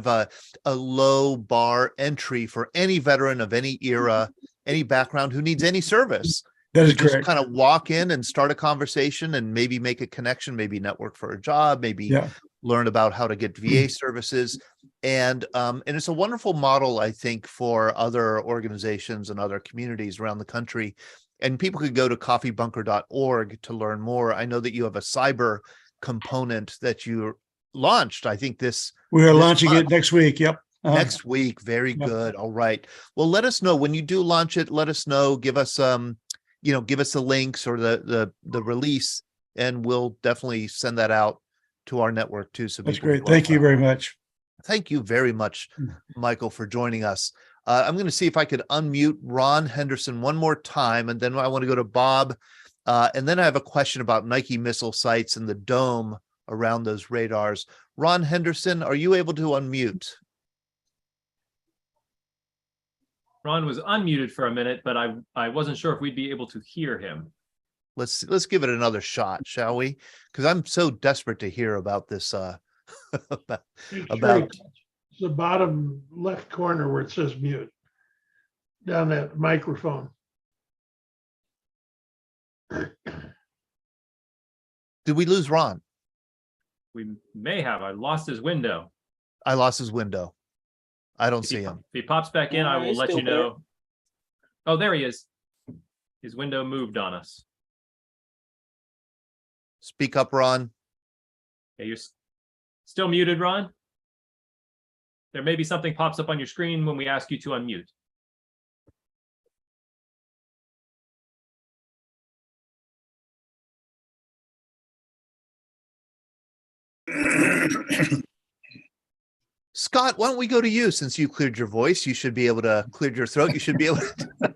a low bar entry for any veteran of any era, any background who needs any service. That is just correct. Kind of walk in and start a conversation and maybe make a connection, maybe network for a job, maybe learn about how to get VA services. And it's a wonderful model, I think, for other organizations and other communities around the country. And people could go to coffeebunker.org to learn more. I know that you have a cyber component that you launched. I think we are launching it next week. Yep. Next week. Very good. All right. Well, let us know when you do launch it. Let us know. Give us give us the links or the release, and we'll definitely send that out to our network too. So that's great. Thank you very much. Thank you very much, Michael, for joining us. I'm going to see if I could unmute Ron Henderson one more time, and then I want to go to Bob. And then I have a question about Nike missile sites and the dome around those radars. Ron Henderson, are you able to unmute? Ron was unmuted for a minute, but I wasn't sure if we'd be able to hear him. Let's give it another shot, shall we? Because I'm so desperate to hear about this. About the bottom left corner where it says mute, down that microphone. Did we lose Ron? We may have. I lost his window. I lost his window. I don't see him. If he pops back in, I will let you know. Oh, there he is. His window moved on us. Speak up, Ron. Yeah, you're still muted, Ron. There may be something pops up on your screen when we ask you to unmute. Scott, why don't we go to you since you cleared your voice? You should be able to clear your throat. You should be able to.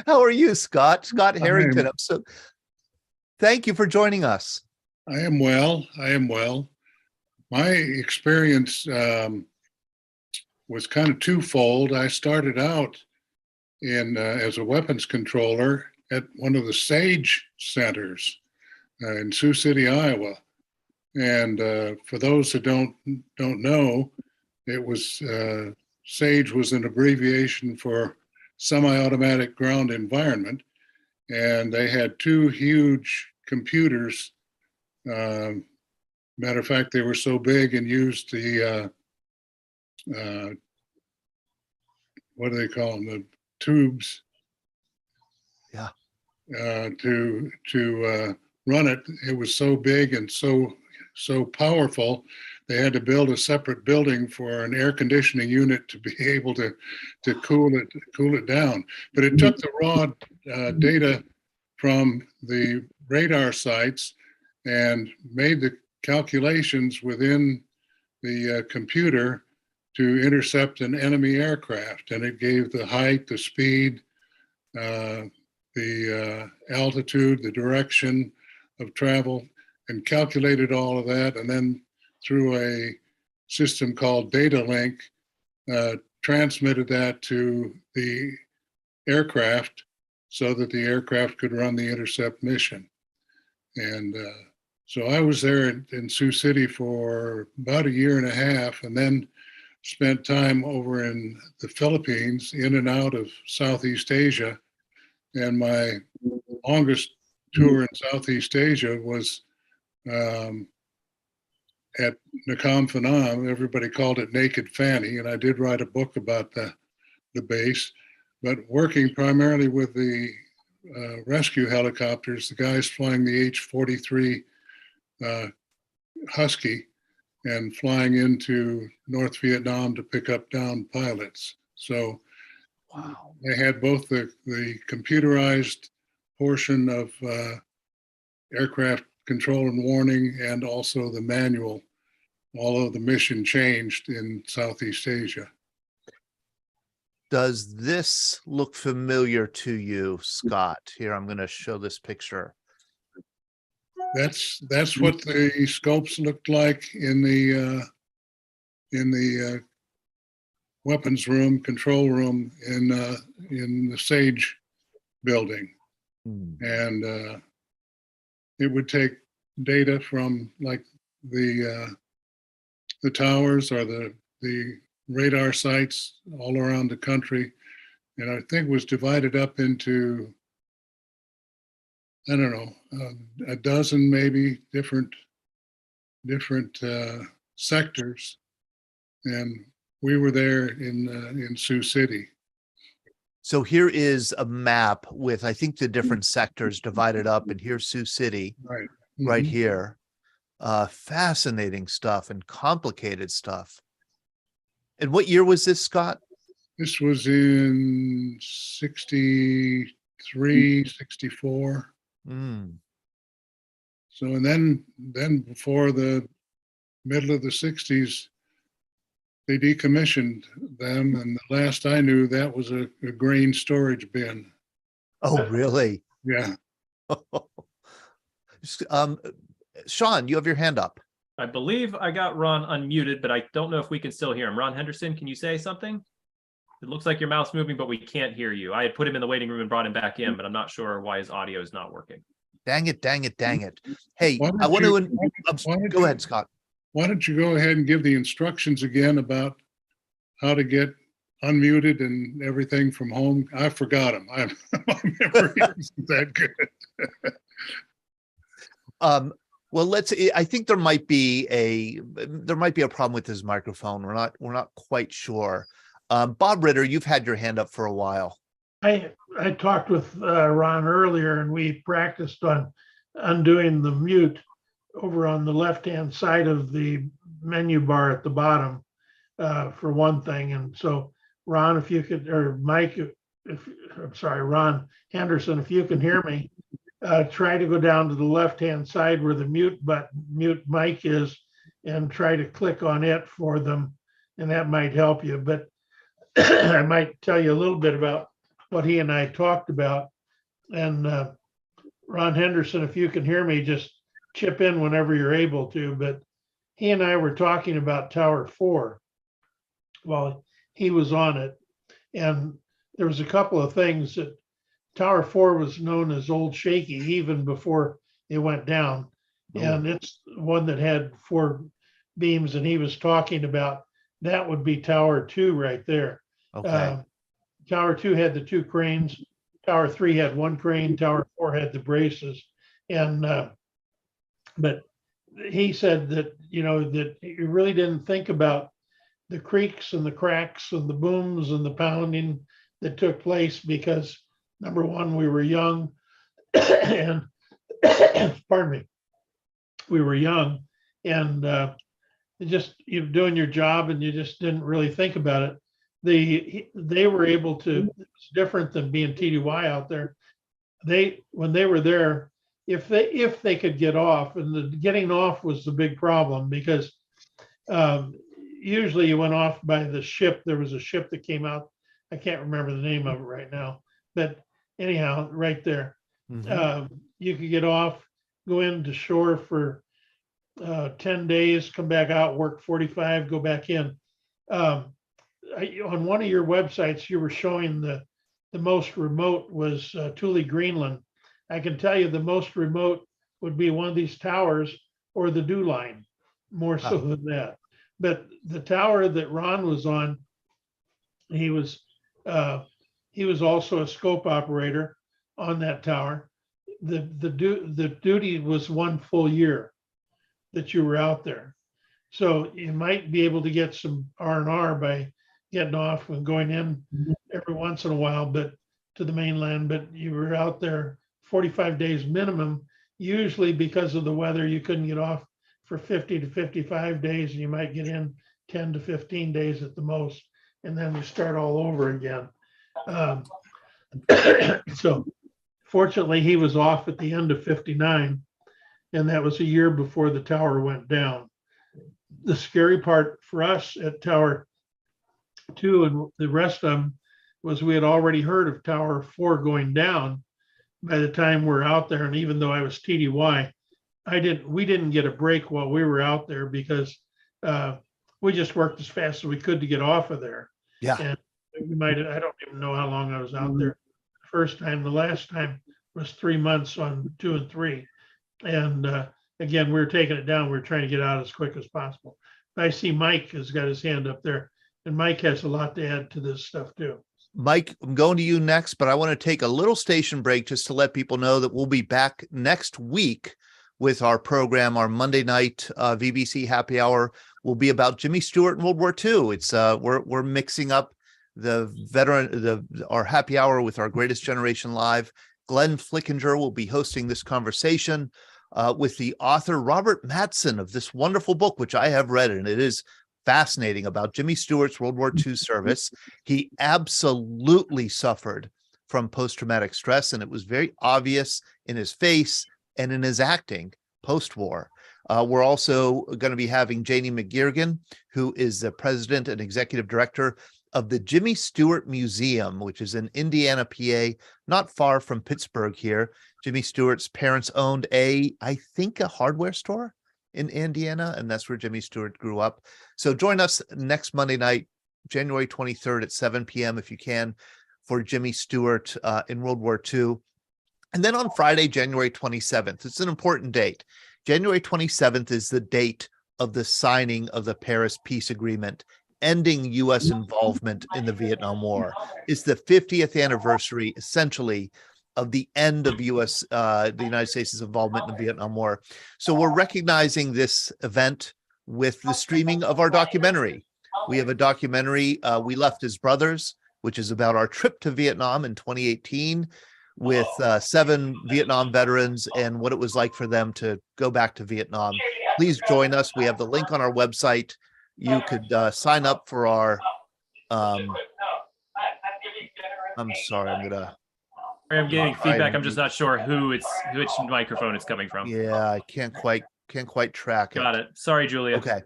How are you, Scott? Scott Harrington. Thank you for joining us. I am well. My experience was kind of twofold. I started out as a weapons controller at one of the SAGE centers in Sioux City, Iowa. And for those who don't know, it was SAGE was an abbreviation for semi-automatic ground environment, and they had 2 huge computers. Matter of fact, they were so big and used the what do they call them? The tubes. Yeah. To run it, it was so big and so powerful, they had to build a separate building for an air conditioning unit to be able to cool it down. But it took the raw data from the radar sites and made the calculations within the computer to intercept an enemy aircraft. And it gave the height, the speed, the altitude, the direction of travel, and calculated all of that. And then through a system called Data Link, transmitted that to the aircraft so that the aircraft could run the intercept mission. And so I was there in Sioux City for about a year and a half, and then spent time over in the Philippines, in and out of Southeast Asia. And my longest tour in Southeast Asia was at Nakhon Phanom. Everybody called it Naked Fanny, and I did write a book about the base, but working primarily with the rescue helicopters, the guys flying the H-43 Husky and flying into North Vietnam to pick up downed pilots. So Wow. they had both the computerized portion of aircraft control and warning and also the manual, although the mission changed in Southeast Asia. Does this look familiar to you, Scott? Here, I'm going to show this picture. That's what the scopes looked like in the weapons room, control room in the Sage building. And it would take data from like the towers or the radar sites all around the country, and I think was divided up into, I don't know, a dozen maybe different sectors, and we were there in Sioux City. So here is a map with, I think, the different sectors divided up, and here's Sioux City, Right. right Mhm. here. Fascinating stuff and complicated stuff. And what year was this, Scott? This was in 63, 64. Mm. So, and then before the middle of the 60s, they decommissioned them. And the last I knew, that was a grain storage bin. Oh, really? Yeah. Sean, you have your hand up. I believe I got Ron unmuted, but I don't know if we can still hear him. Ron Henderson, can you say something? It looks like your mouth's moving, but we can't hear you. I had put him in the waiting room and brought him back in, but I'm not sure why his audio is not working. Dang it, dang it, dang it. Hey, Why don't I want you- to, why don't go you- ahead, Scott. Why don't you go ahead and give the instructions again about how to get unmuted and everything from home? I forgot them. My memory isn't that good. Well, I think there might be a problem with his microphone. We're not quite sure. Bob Ritter, you've had your hand up for a while. I talked with Ron earlier, and we practiced on undoing the mute over on the left-hand side of the menu bar at the bottom, for one thing. And so, Ron, if you could, or Mike, Ron Henderson, if you can hear me, try to go down to the left-hand side where the mute mic is, and try to click on it for them, and that might help you. But I might tell you a little bit about what he and I talked about. And Ron Henderson, if you can hear me, just chip in whenever you're able to. But he and I were talking about Tower 4 while he was on it. And there was a couple of things that Tower 4 was known as Old Shaky even before it went down. And it's one that had 4 beams, and he was talking about that would be Tower 2 right there. Okay. Tower 2 had the 2 cranes. Tower 3 had 1 crane. Tower 4 had the braces. And but he said that, that he really didn't think about the creaks and the cracks and the booms and the pounding that took place because, number one, we were young, and pardon me, we were young, and you're doing your job, and you just didn't really think about it. They were able to. It's different than being TDY out there. When they were there, if they could get off, and the getting off was the big problem because usually you went off by the ship. There was a ship that came out. I can't remember the name of it right now, but anyhow, right there, you could get off, go into shore for 10 days, come back out, work 45, go back in. On one of your websites, you were showing the most remote was Thule, Greenland. I can tell you the most remote would be one of these towers or the dew line, more so than that. But the tower that Ron was on, he was also a scope operator on that tower. The duty was 1 full year that you were out there. So you might be able to get some R&R by getting off and going in every once in a while, but to the mainland, but you were out there 45 days minimum. Usually because of the weather, you couldn't get off for 50 to 55 days. And you might get in 10 to 15 days at the most, and then you start all over again. So fortunately, he was off at the end of 59, and that was a year before the tower went down. The scary part for us at Tower 2 and the rest of them was we had already heard of Tower 4 going down by the time we're out there. And even though I was TDY, we didn't get a break while we were out there because we just worked as fast as we could to get off of there. Yeah. And I don't even know how long I was out there the first time. The last time was 3 months on 2 and 3. And again, we were taking it down. We were trying to get out as quick as possible. But I see Mike has got his hand up there, and Mike has a lot to add to this stuff too. Mike, I'm going to you next, but I want to take a little station break just to let people know that we'll be back next week with our program. Our Monday night VBC happy hour will be about Jimmy Stewart and World War II. It's we're mixing up our happy hour with our Greatest Generation Live. Glenn Flickinger will be hosting this conversation with the author Robert Mattson of this wonderful book, which I have read, and it is fascinating, about Jimmy Stewart's World War II service. He absolutely suffered from post-traumatic stress, and it was very obvious in his face and in his acting post-war. We're also going to be having Janie McGeergan, who is the president and executive director of the Jimmy Stewart Museum, which is in Indiana, PA, not far from Pittsburgh here. Jimmy Stewart's parents owned I think a hardware store in Indiana, and that's where Jimmy Stewart grew up. So join us next Monday night, January 23rd at 7 p.m. if you can, for Jimmy Stewart in World War II. And then on Friday, January 27th, it's an important date. January 27th is the date of the signing of the Paris Peace Agreement, ending U.S. involvement in the Vietnam War. It's the 50th anniversary, essentially, of the end of the United States' involvement in the Vietnam War. So we're recognizing this event with the streaming of our documentary. We have a documentary, We Left as Brothers, which is about our trip to Vietnam in 2018 with 7 Vietnam veterans and what it was like for them to go back to Vietnam. Please join us. We have the link on our website. You could sign up for our, I'm sorry, I'm getting feedback. I'm just not sure which microphone it's coming from. Yeah, I can't quite track it. Got it. Sorry, Julia. Okay.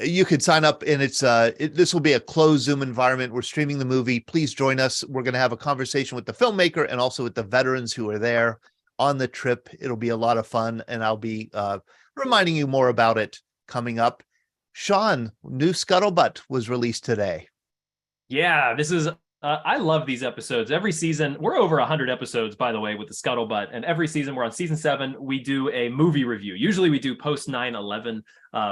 You could sign up, and this will be a closed Zoom environment. We're streaming the movie. Please join us. We're going to have a conversation with the filmmaker and also with the veterans who are there on the trip. It'll be a lot of fun, and I'll be reminding you more about it coming up. Sean, new Scuttlebutt was released today. Yeah, this is I love these episodes. Every season, we're over 100 episodes, by the way, with the Scuttlebutt. And every season, we're on season 7, we do a movie review. Usually we do post 9/11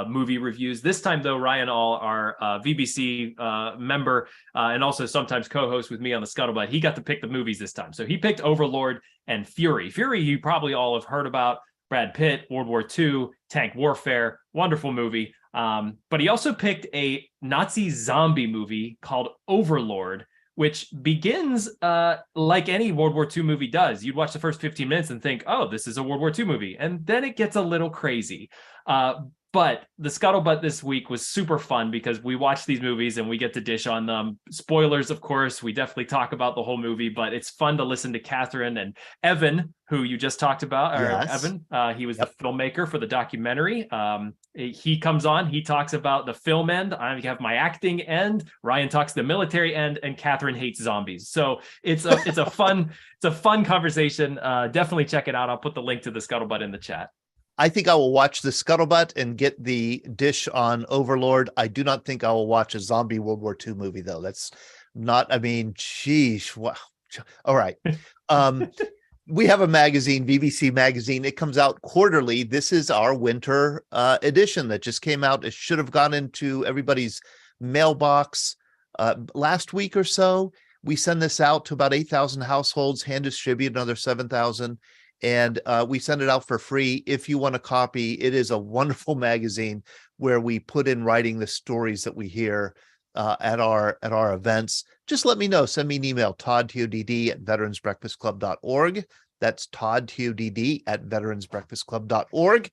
movie reviews. This time, though, Ryan All, our VBC member, and also sometimes co-host with me on the Scuttlebutt, he got to pick the movies this time. So he picked Overlord and Fury. Fury, you probably all have heard about. Brad Pitt, World War II, tank warfare, wonderful movie. But he also picked a Nazi zombie movie called Overlord, which begins like any World War II movie does. You'd watch the first 15 minutes and think, oh, this is a World War II movie. And then it gets a little crazy. But But the scuttlebutt this week was super fun because we watch these movies and we get to dish on them. Spoilers, of course, we definitely talk about the whole movie, but it's fun to listen to Catherine and Evan, who you just talked about. Yes. Evan, he was the filmmaker for the documentary. He comes on, he talks about the film end. I have my acting end. Ryan talks the military end, and Catherine hates zombies. So it's a fun conversation. Definitely check it out. I'll put the link to the scuttlebutt in the chat. I think I will watch the scuttlebutt and get the dish on Overlord. I do not think I will watch a zombie World War II movie, though. That's not, I mean, sheesh. Wow. All right. We have a magazine, BBC Magazine. It comes out quarterly. This is our winter edition that just came out. It should have gone into everybody's mailbox last week or so. We send this out to about 8,000 households, hand distribute another 7,000. And we send it out for free. If you want a copy, it is a wonderful magazine where we put in writing the stories that we hear at our events. Just let me know. Send me an email, Todd, TODD, at veteransbreakfastclub.org. That's Todd, TODD, at veteransbreakfastclub.org.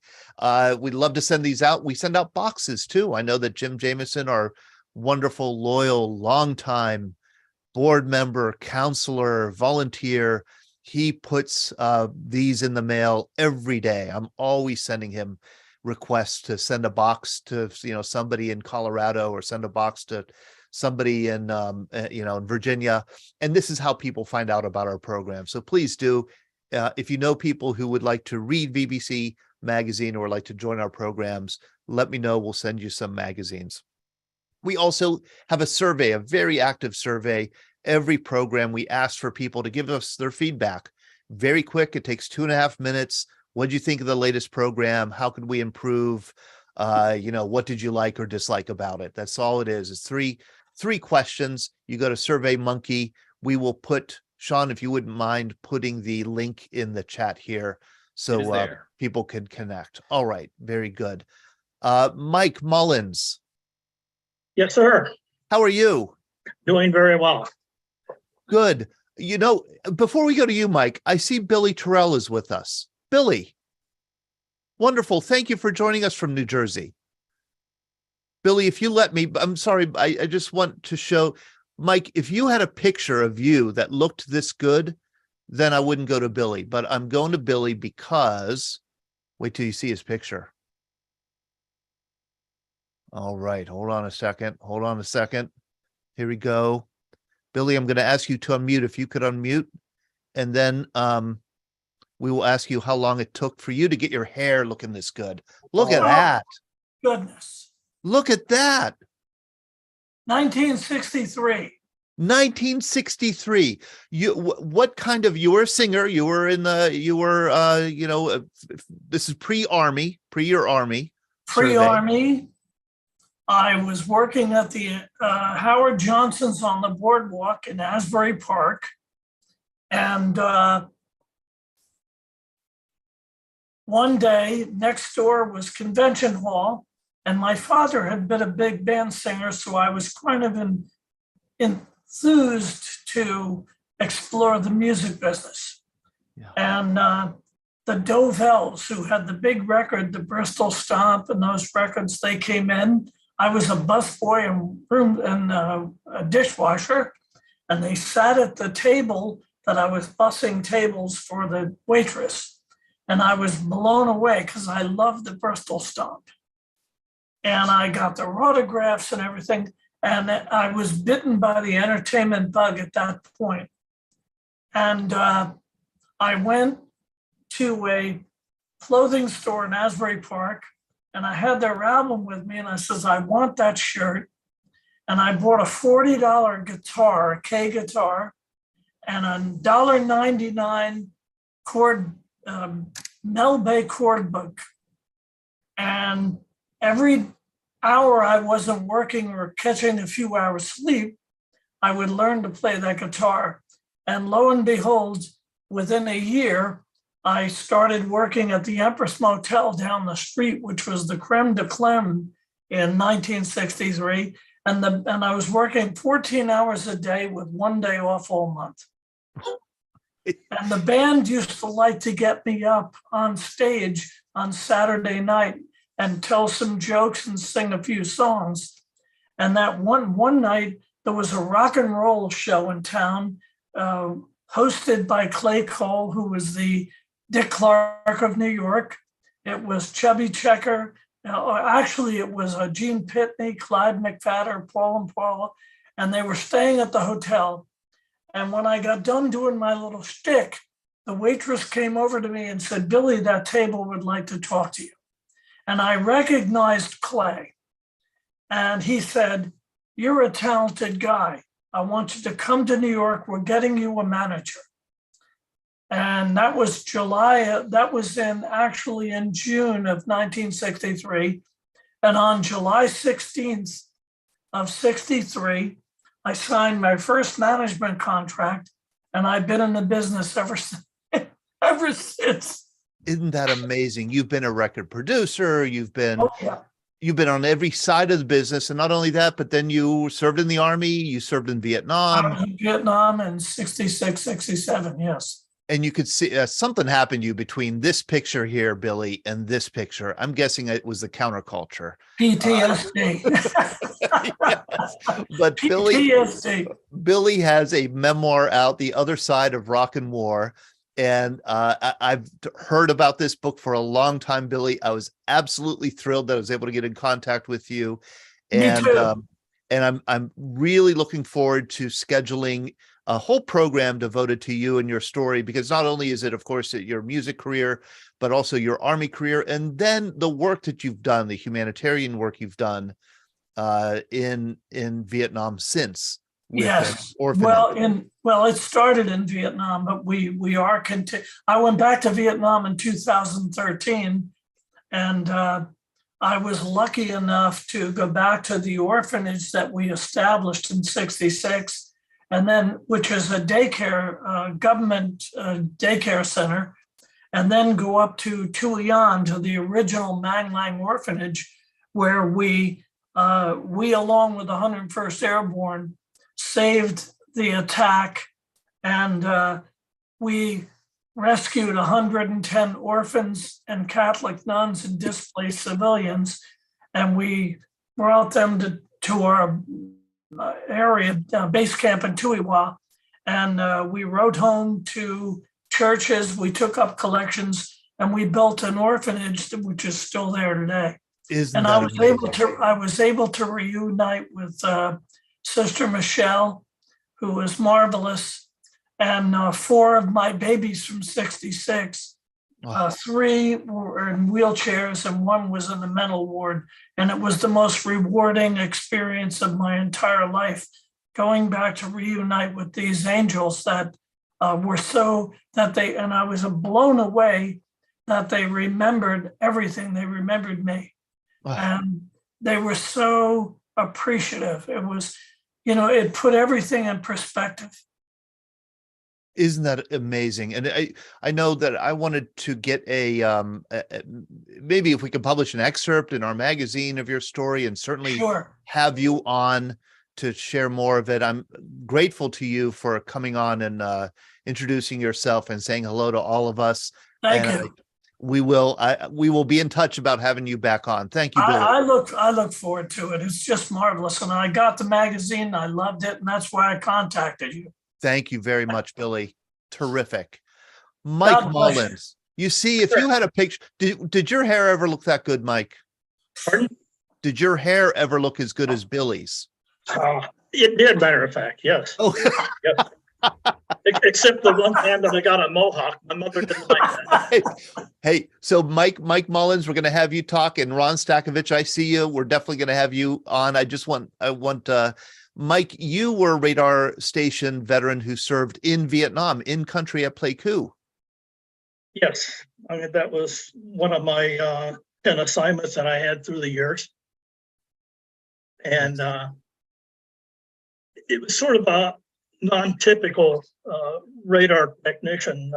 We'd love to send these out. We send out boxes too. I know that Jim Jameson, our wonderful, loyal, longtime board member, counselor, volunteer, he puts these in the mail every day. I'm always sending him requests to send a box to, somebody in Colorado, or send a box to somebody in, in Virginia. And this is how people find out about our program. So please do. If you know people who would like to read BBC Magazine or like to join our programs, let me know. We'll send you some magazines. We also have a survey, a very active survey. Every program, we ask for people to give us their feedback. Very quick. It takes 2.5 minutes. What did you think of the latest program? How could we improve? What did you like or dislike about it? That's all it is. It's three questions. You go to SurveyMonkey. We will put, Sean, if you wouldn't mind putting the link in the chat here so people can connect. All right. Very good. Mike Mullins. Yes, sir. How are you? Doing very well. Good. Before we go to you, Mike, I see Billy Terrell is with us. Billy. Wonderful. Thank you for joining us from New Jersey. Billy, if you let me, I'm sorry, I just want to show, Mike, if you had a picture of you that looked this good, then I wouldn't go to Billy, but I'm going to Billy because, wait till you see his picture. All right. Hold on a second. Here we go. Billy, I'm going to ask you to unmute. If you could unmute, and then we will ask you how long it took for you to get your hair looking this good. Look at that. Goodness. Look at that. 1963. 1963. What kind of, you were a singer, this is pre-Army, your Army. Pre-Army. I was working at the Howard Johnson's on the boardwalk in Asbury Park. And one day next door was Convention Hall. And my father had been a big band singer, so I was kind of enthused to explore the music business. Yeah. And the Dovells, who had the big record, the Bristol Stomp and those records, they came in. I was a busboy and a dishwasher, and they sat at the table that I was bussing tables for the waitress. And I was blown away because I loved the Bristol Stomp. And I got their autographs and everything. And I was bitten by the entertainment bug at that point. And I went to a clothing store in Asbury Park, and I had their album with me, and I says, I want that shirt. And I bought a $40 guitar, a K guitar, and a $1.99 chord, Mel Bay chord book. And every hour I wasn't working or catching a few hours sleep, I would learn to play that guitar. And lo and behold, within a year, I started working at the Empress Motel down the street, which was the creme de creme in 1963. And I was working 14 hours a day with 1 day off all month. And the band used to like to get me up on stage on Saturday night and tell some jokes and sing a few songs. And that one night, there was a rock and roll show in town, hosted by Clay Cole, who was the Dick Clark of New York. It was Chubby Checker. Actually, it was Gene Pitney, Clyde McPhatter, Paul and Paula, and they were staying at the hotel. And when I got done doing my little shtick, the waitress came over to me and said, "Billy, that table would like to talk to you." And I recognized Clay. And he said, "You're a talented guy. I want you to come to New York. We're getting you a manager." And that was July, that was actually in June of 1963. And on July 16th of 63, I signed my first management contract, and I've been in the business ever since. Isn't that amazing? You've been a record producer. You've been yeah. You've been on every side of the business, and not only that, but then you served in the Army. You served in Vietnam. I was in Vietnam in 66, 67, yes. And you could see something happened to you between this picture here, Billy, and this picture. I'm guessing it was the counterculture. PTSD. Yes. But PTSD. Billy has a memoir out, The Other Side of Rock and War. And I've heard about this book for a long time, Billy. I was absolutely thrilled that I was able to get in contact with you. And Me too. And I'm really looking forward to scheduling a whole program devoted to you and your story, because not only is it, of course, your music career, but also your Army career, and then the work that you've done, the humanitarian work you've done in Vietnam since. Yes. Orphanage. Well, it started in Vietnam, but we are I went back to Vietnam in 2013, and I was lucky enough to go back to the orphanage that we established in '66, and then, which is a daycare, government daycare center, and then go up to Tuy An, to the original Mang Lang orphanage, where we along with the 101st Airborne saved the attack, and we rescued 110 orphans and Catholic nuns and displaced civilians, and we brought them to our area, base camp in Tuy Hoa, and we rode home to churches, we took up collections, and we built an orphanage which is still there today. And I was able to reunite with Sister Michelle, who was marvelous, and 4 of my babies from '66. 3 were in wheelchairs and 1 was in the mental ward. And it was the most rewarding experience of my entire life, going back to reunite with these angels that were and I was blown away that they remembered everything. They remembered me. Wow. And they were so appreciative. It was, it put everything in perspective. Isn't that amazing? And I know that I wanted to get maybe if we could publish an excerpt in our magazine of your story, and certainly have you on to share more of it. I'm grateful to you for coming on and introducing yourself and saying hello to all of us. Thank you. We will be in touch about having you back on. Thank you, Billy. I look forward to it. It's just marvelous. And I got the magazine, I loved it, and that's why I contacted you. Thank you very much, Billy. Terrific. Mike Mullins, you see, if you had a picture, did your hair ever look that good, Mike? Pardon? Did your hair ever look as good as Billy's? It did, matter of fact, yes. Oh. Yep. Except the one time that I got a mohawk. My mother didn't like that. Hey, so Mike Mullins, we're going to have you talk, and Ron Stakovich, I see you. We're definitely going to have you on. I want Mike, you were a radar station veteran who served in Vietnam, in country at Pleiku. Yes, I mean, that was one of my 10 assignments that I had through the years. And it was sort of a non-typical radar technician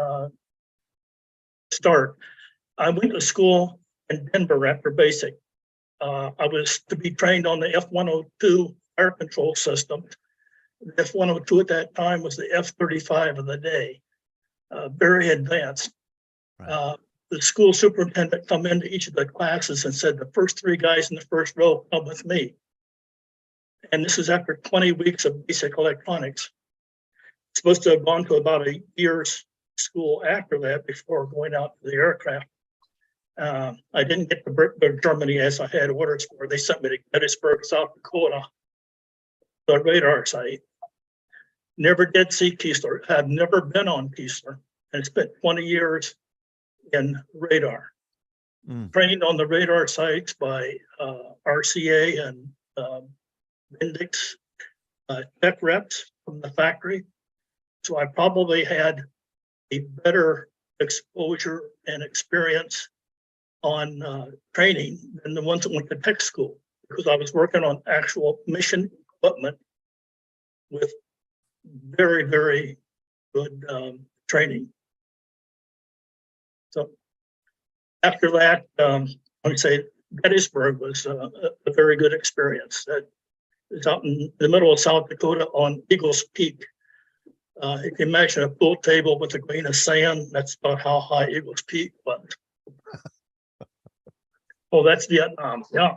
start. I went to school in Denver after basic. I was to be trained on the F-102 air control system. The F-102 at that time was the F-35 of the day, very advanced. Right. the school superintendent come into each of the classes and said, the first 3 guys in the first row come with me. And this is after 20 weeks of basic electronics. It's supposed to have gone to about a year's school after that before going out to the aircraft. I didn't get to Germany as I had orders for. They sent me to Gettysburg, South Dakota, the radar site. Never did see Keesler, have never been on Keesler, and spent 20 years in radar. Trained on the radar sites by RCA and Bendix tech reps from the factory. So I probably had a better exposure and experience on training than the ones that went to tech school, because I was working on actual mission equipment with very, very good training. So after that, I would say Gettysburg was a very good experience. That is out in the middle of South Dakota on Eagles Peak. You can imagine a pool table with a grain of sand. That's about how high Eagles Peak was. Oh, that's Vietnam. Yeah.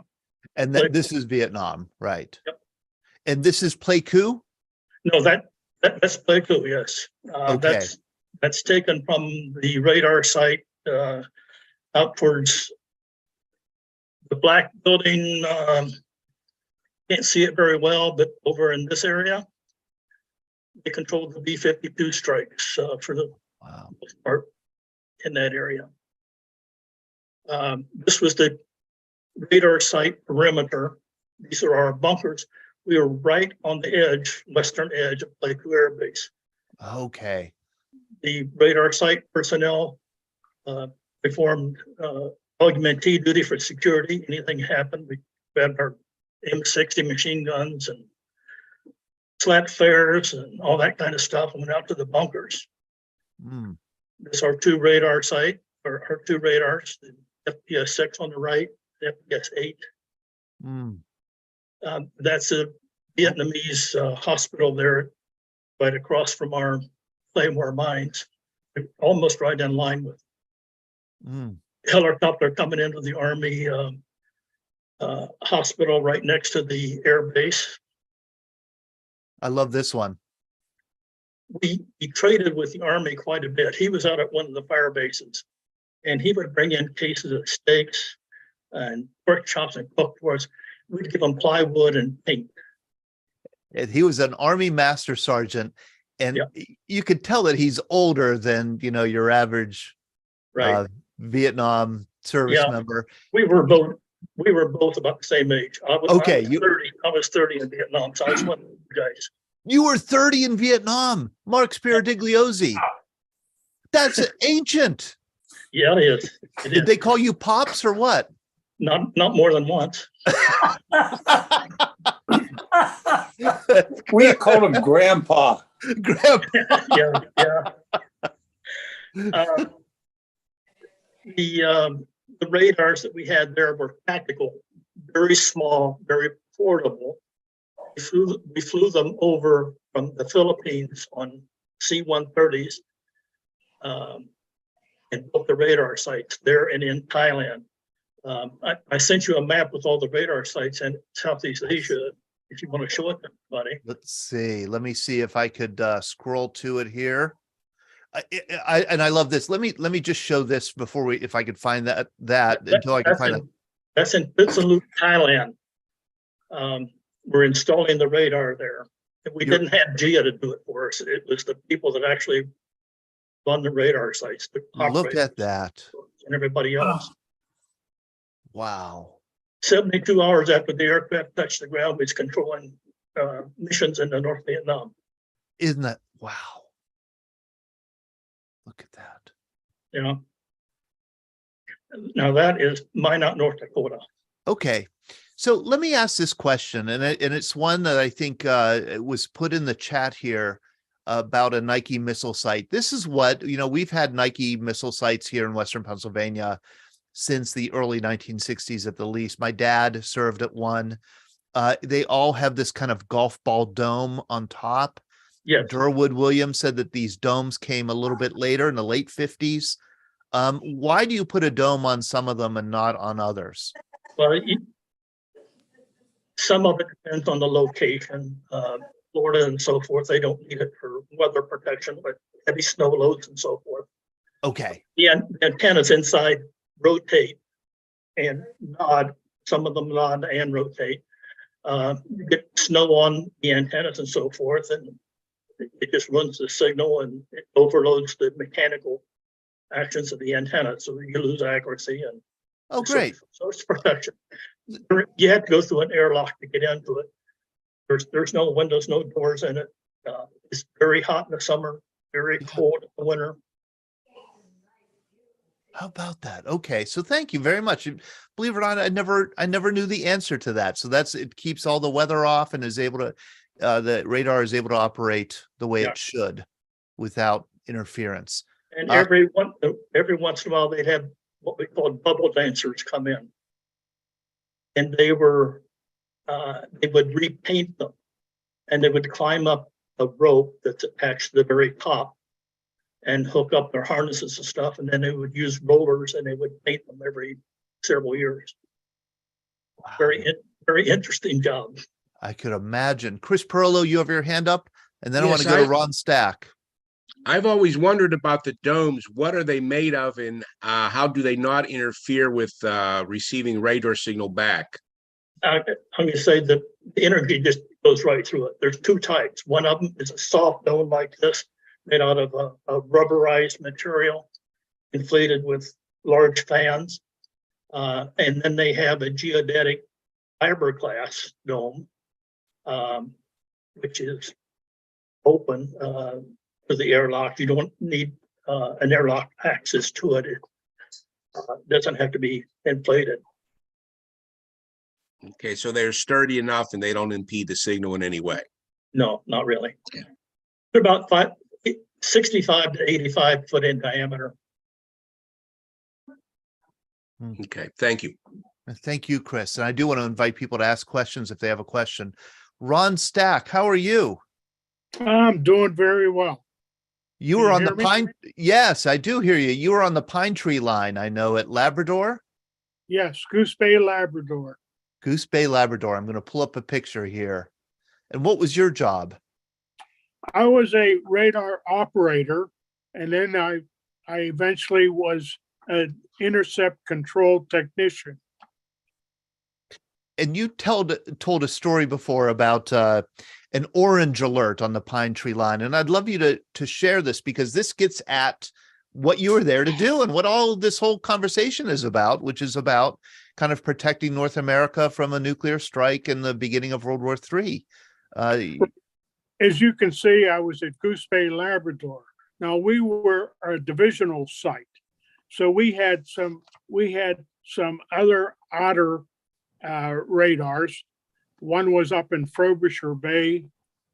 And this is Vietnam, right? Yep. And this is Pleiku? No, that's Pleiku, yes. Okay. That's taken from the radar site out towards the black building. Can't see it very well, but over in this area, they controlled the B-52 strikes for the most part in that area. This was the radar site perimeter. These are our bunkers. We were right on the edge, western edge of Pleiku Air Base. Okay. The radar site personnel performed augmentee duty for security. Anything happened, we had our M60 machine guns and flat flares and all that kind of stuff, and went out to the bunkers. This our 2 radar site, or our 2 radars, the FPS 6 on the right, the FPS 8. That's a Vietnamese hospital there, right across from our Claymore mines, almost right in line with. Helicopter coming into the Army hospital right next to the air base. I love this one. He traded with the Army quite a bit. He was out at one of the fire bases, and he would bring in cases of steaks and pork chops and cooked for us. We'd give him plywood and paint. And he was an Army Master Sergeant, and you could tell that he's older than, your average Vietnam service member. We were both about the same age. I was 30. I was 30 in Vietnam, so I was one of the guys. You were 30 in Vietnam, Mark Spiradigliosi. That's ancient. Yeah, it is. Did they call you Pops or what? Not more than once. We called him Grandpa. Yeah. The radars that we had there were tactical, very small, very portable. We flew them over from the Philippines on C-130s and built the radar sites there and in Thailand. I sent you a map with all the radar sites in Southeast Asia, if you want to show it to everybody. Let's see. Let me see if I could scroll to it here. I love this. Let me just show this before if I could find that until I can find it. That's in Pitsaluk, Thailand. We're installing the radar there. And we didn't have GIA to do it for us. It was the people that actually run the radar sites. Look at that. And everybody else. Wow. 72 hours after the aircraft touched the ground, we was controlling missions into North Vietnam. Isn't that wow? Look at that. Now that is Minot, North Dakota. Okay. So let me ask this question, and it's one that I think was put in the chat here about a Nike missile site. This is what, we've had Nike missile sites here in Western Pennsylvania since the early 1960s at the least. My dad served at one. They all have this kind of golf ball dome on top. Yeah. Durwood Williams said that these domes came a little bit later in the late 50s. Why do you put a dome on some of them and not on others? Well, some of it depends on the location. Florida and so forth, they don't need it for weather protection, but heavy snow loads and so forth. Okay. The antennas inside rotate and nod. Some of them nod and rotate. You get snow on the antennas and so forth, and it just runs the signal and it overloads the mechanical actions of the antenna, so you lose accuracy. And oh, great! So it's protection. You have to go through an airlock to get into it. There's no windows, no doors in it. It's very hot in the summer, very cold in the winter. How about that? Okay, so thank you very much. Believe it or not, I never knew the answer to that. So it keeps all the weather off and is able to the radar is able to operate the way it should without interference. And every once in a while they'd have what we call bubble dancers come in, and they would repaint them, and they would climb up a rope that's attached to the very top and hook up their harnesses and stuff, and then they would use rollers and they would paint them every several years. Wow. Very interesting job. I could imagine. Chris Perlow, you have your hand up, and then I want to go to Ron Stack. I've always wondered about the domes. What are they made of, and how do they not interfere with receiving radar signal back? I'm going to say that the energy just goes right through it. There's two types. One of them is a soft dome like this, made out of a rubberized material, inflated with large fans. And then they have a geodetic fiberglass dome, which is open for the airlock. You don't need an airlock access to it. It doesn't have to be inflated. Okay, so they're sturdy enough and they don't impede the signal in any way. No, not really. They're about 65 to 85 foot in diameter. Okay, thank you. Thank you, Chris. And I do want to invite people to ask questions if they have a question. Ron Stack, how are you? I'm doing very well. You were on the pine. Yes, I do hear you. You were on the pine tree line, I know, at Labrador. Yes, Goose Bay, Labrador. Goose Bay, Labrador. I'm going to pull up a picture here. And what was your job? I was a radar operator, and then I eventually was an intercept control technician. And you told a story before about an orange alert on the pine tree line. And I'd love you to share this, because this gets at what you were there to do and what all this whole conversation is about, which is about kind of protecting North America from a nuclear strike in the beginning of World War III. As you can see, I was at Goose Bay, Labrador. Now, we were a divisional site, so we had some other otter radars. One was up in Frobisher Bay.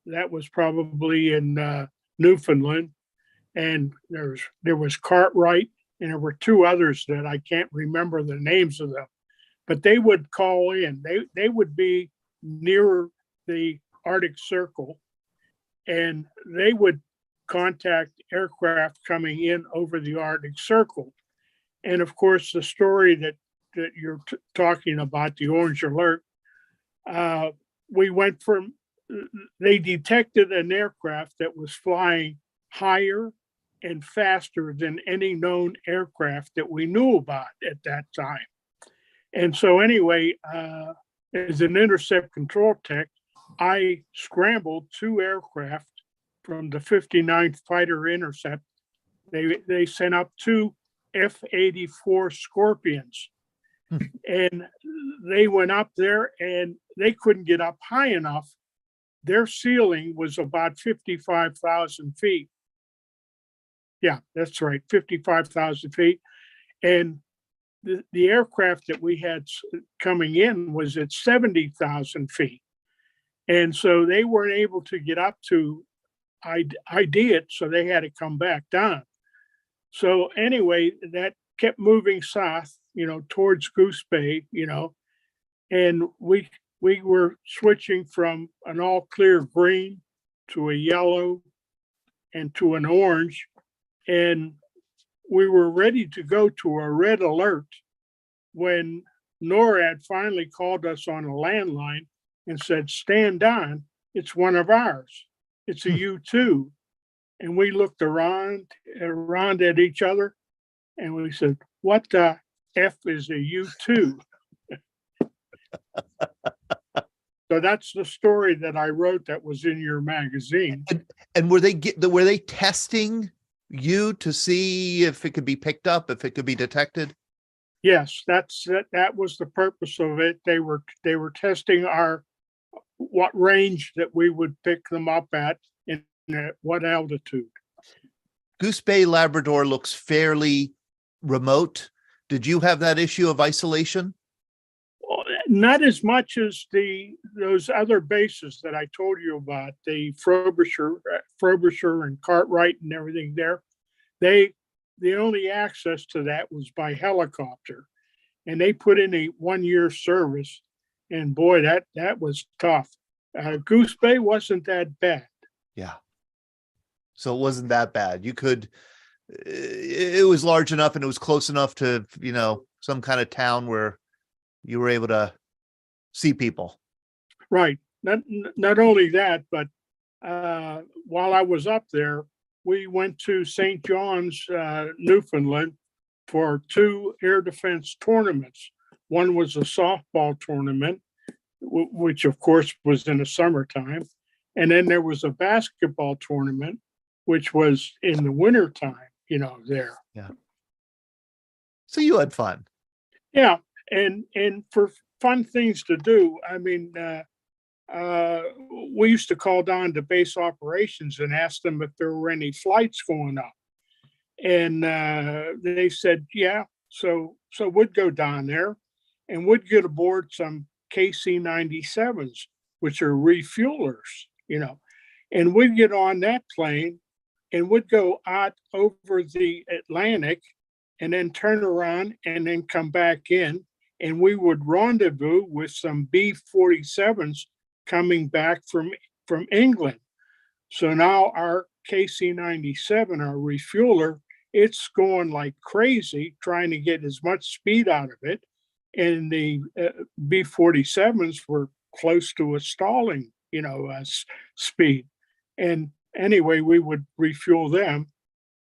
That was probably in Newfoundland. And there was Cartwright, and there were two others that I can't remember the names of them. But they would call in. They would be near the Arctic Circle, and they would contact aircraft coming in over the Arctic Circle. And of course, the story that you're talking about, the orange alert, they detected an aircraft that was flying higher and faster than any known aircraft that we knew about at that time. And so anyway, as an intercept control tech, I scrambled two aircraft from the 59th Fighter Intercept. They sent up two F-84 Scorpions. And they went up there and they couldn't get up high enough. Their ceiling was about 55,000 feet. Yeah, that's right, 55,000 feet. And the aircraft that we had coming in was at 70,000 feet. And so they weren't able to get up to ID it, so they had to come back down. So anyway, that kept moving south, towards Goose Bay, and we were switching from an all clear green to a yellow and to an orange. And we were ready to go to a red alert when NORAD finally called us on a landline and said, stand on, it's one of ours. It's a U-2. And we looked around at each other and we said, what the F is a U-2? So that's the story that I wrote that was in your magazine. And were they testing you to see if it could be picked up, if it could be detected? Yes, that was the purpose of it. They were testing what range that we would pick them up at and at what altitude. Goose Bay, Labrador looks fairly remote. Did you have that issue of isolation? Not as much as those other bases that I told you about, the Frobisher and Cartwright and everything there. The only access to that was by helicopter, and they put in a 1-year service, and boy, that was tough. Goose Bay wasn't that bad. Yeah. So it wasn't that bad. You could, it was large enough and it was close enough to, some kind of town where you were able to see people. Right. Not only that, but while I was up there, we went to St. John's, Newfoundland for 2 air defense tournaments. One was a softball tournament, which of course was in the summertime. And then there was a basketball tournament, which was in the wintertime, there. Yeah. So you had fun. Yeah. And for fun things to do, I mean, we used to call down to base operations and ask them if there were any flights going up. And they said, yeah. So we'd go down there and we'd get aboard some KC-97s, which are refuelers, and we'd get on that plane and we'd go out over the Atlantic and then turn around and then come back in. And we would rendezvous with some B-47s coming back from England. So now our KC-97, our refueler, it's going like crazy, trying to get as much speed out of it. And the B-47s were close to a stalling, speed. And anyway, we would refuel them.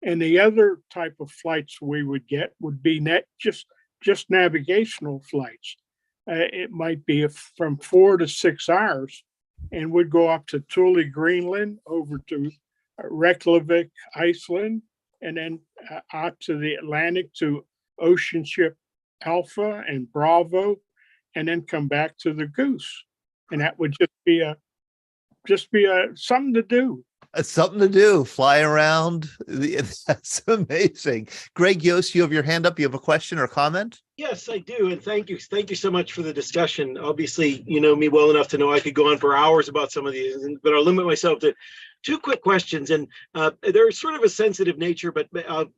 And the other type of flights we would get would be just navigational flights. It might be from 4 to 6 hours, and we'd go up to Thule, Greenland, over to Reykjavik, Iceland, and then out to the Atlantic to Ocean Ship Alpha and Bravo, and then come back to the Goose. And that would just be something to do. Something to do, fly around. That's amazing. Greg Yost, you have your hand up. You have a question or comment? Yes, I do. And thank you. Thank you so much for the discussion. Obviously, you know me well enough to know I could go on for hours about some of these, but I'll limit myself to 2 quick questions. And they're sort of a sensitive nature, but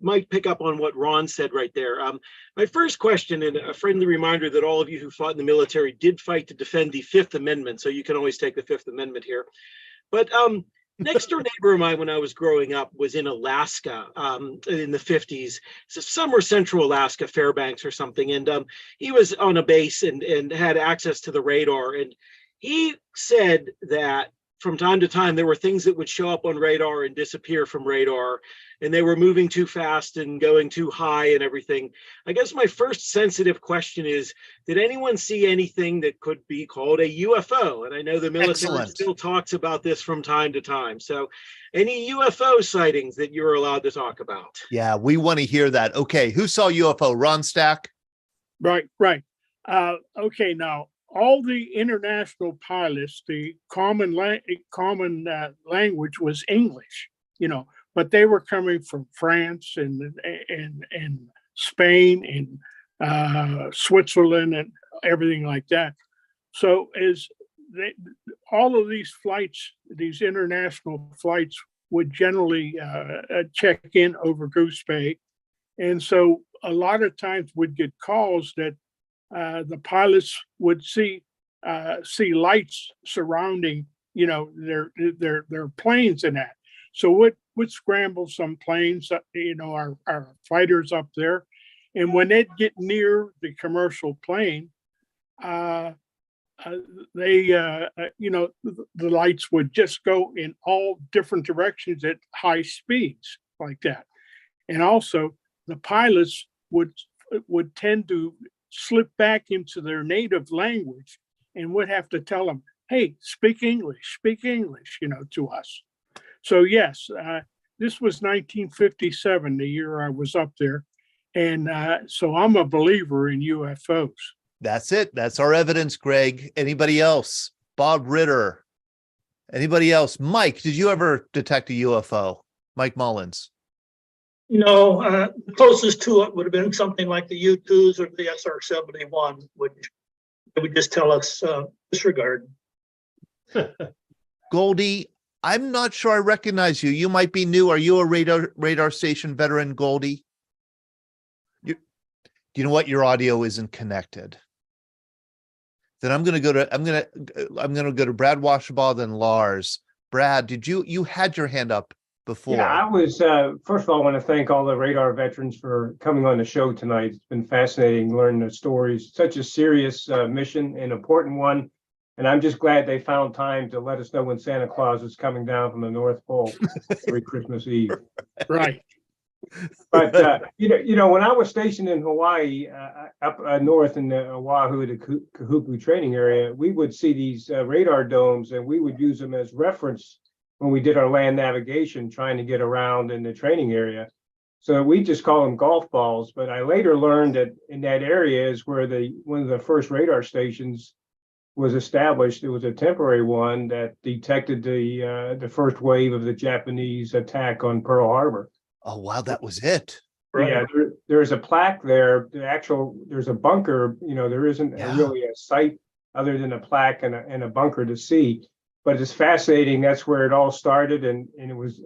might pick up on what Ron said right there. My first question, and a friendly reminder that all of you who fought in the military did fight to defend the Fifth Amendment. So you can always take the Fifth Amendment here. But next door neighbor of mine when I was growing up was in Alaska in the 50s. So somewhere central Alaska, Fairbanks or something. And he was on a base and had access to the radar. And he said that from time to time, there were things that would show up on radar and disappear from radar, and they were moving too fast and going too high and everything. I guess my first sensitive question is, did anyone see anything that could be called a UFO? And I know the military still talks about this from time to time. So any UFO sightings that you're allowed to talk about? Yeah, we want to hear that. Okay, who saw UFO? Ron Stack? Right. Okay, now, all the international pilots, the common language was English, but they were coming from France and Spain and Switzerland and everything like that. So all of these flights, these international flights, would generally check in over Goose Bay, and so a lot of times we'd get calls that the pilots would see lights surrounding, their planes and that. So would scramble some planes, our fighters up there. And when they'd get near the commercial plane, the lights would just go in all different directions at high speeds like that. And also the pilots would tend to slip back into their native language and would have to tell them, hey, speak English, to us. So yes, this was 1957, the year I was up there. And so I'm a believer in UFOs. That's it. That's our evidence, Greg. Anybody else? Bob Ritter. Anybody else? Mike, did you ever detect a UFO? Mike Mullins. No, the closest to it would have been something like the U-2s or the SR-71, which they would just tell us disregard. Goldie, I'm not sure I recognize you. You might be new. Are you a radar station veteran, Goldie? You know what? Your audio isn't connected. Then I'm going to go to Brad Washabaugh, then Lars. Brad, did you had your hand up before? Yeah, I was, first of all, I want to thank all the radar veterans for coming on the show tonight. It's been fascinating learning the stories. Such a serious mission, an important one. And I'm just glad they found time to let us know when Santa Claus is coming down from the North Pole every Christmas Eve. Right. But, when I was stationed in Hawaii, up north in the Oahu, the Kahuku training area, we would see these radar domes and we would use them as reference when we did our land navigation, trying to get around in the training area. So we just call them golf balls. But I later learned that in that area is where one of the first radar stations was established. It was a temporary one that detected the first wave of the Japanese attack on Pearl Harbor. Oh, wow, that was it. Yeah, there's a plaque there. There's a bunker. There isn't really a site other than a plaque and a bunker to see. But it's fascinating. That's where it all started, and it was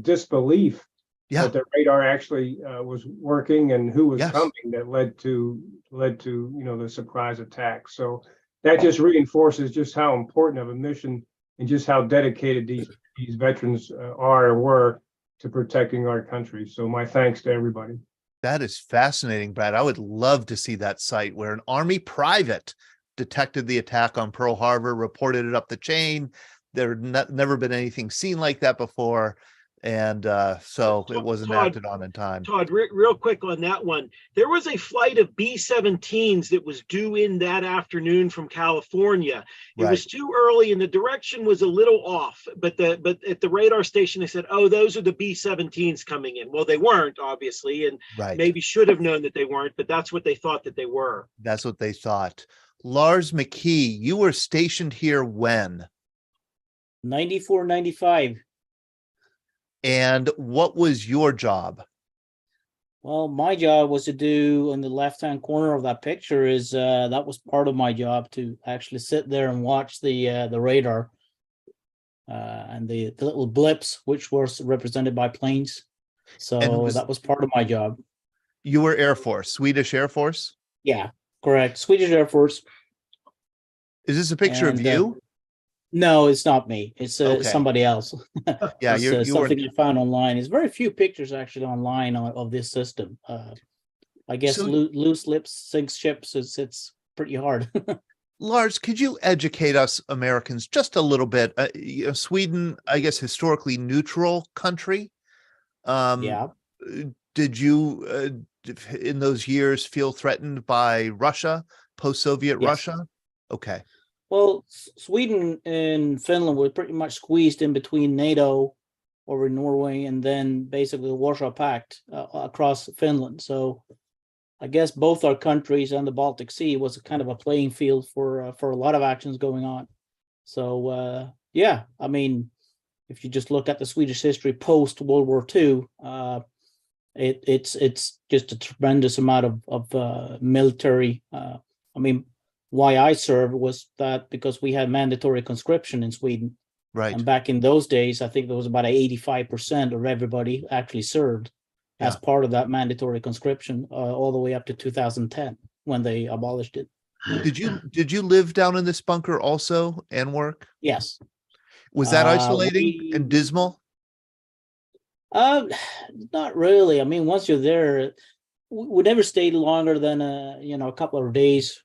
disbelief that the radar actually was working and who was coming that led to the surprise attack. So that just reinforces just how important of a mission and just how dedicated these veterans are or were to protecting our country. So my thanks to everybody. That is fascinating, Brad. I would love to see that site where an Army private detected the attack on Pearl Harbor, reported it up the chain. There never been anything seen like that before. And so it wasn't acted on in time. Todd, real quick on that one. There was a flight of B-17s that was due in that afternoon from California. It was too early and the direction was a little off. But at the radar station, they said, oh, those are the B-17s coming in. Well, they weren't, obviously, and maybe should have known that they weren't, but that's what they thought that they were. That's what they thought. Lars McKee, you were stationed here when? 94, 95. And what was your job? Well, my job was to do in the left-hand corner of that picture is that was part of my job to actually sit there and watch the radar and the little blips, which was represented by planes. So that was part of my job. You were Air Force, Swedish Air Force? Yeah, correct. Swedish Air Force. Is this a picture of you? No, it's not me. It's somebody else. Yeah, it's something I found online. There's very few pictures actually online of this system. I guess loose lips sink ships. It's pretty hard. Lars, could you educate us Americans just a little bit? Sweden, I guess, historically neutral country. Yeah. Did you, in those years, feel threatened by Russia, post-Soviet Russia? Okay. Well, Sweden and Finland were pretty much squeezed in between NATO over in Norway and then basically the Warsaw Pact across Finland. So I guess both our countries and the Baltic Sea was a kind of a playing field for a lot of actions going on. So, yeah, I mean, if you just look at the Swedish history post World War II, it's just a tremendous amount of military. I mean, why I served was that because we had mandatory conscription in Sweden. Right. And back in those days, I think there was about 85% of everybody actually served as part of that mandatory conscription all the way up to 2010 when they abolished it. Did you live down in this bunker also and work? Yes. Was that isolating and dismal? Not really. I mean, once you're there, we never stayed longer than a couple of days,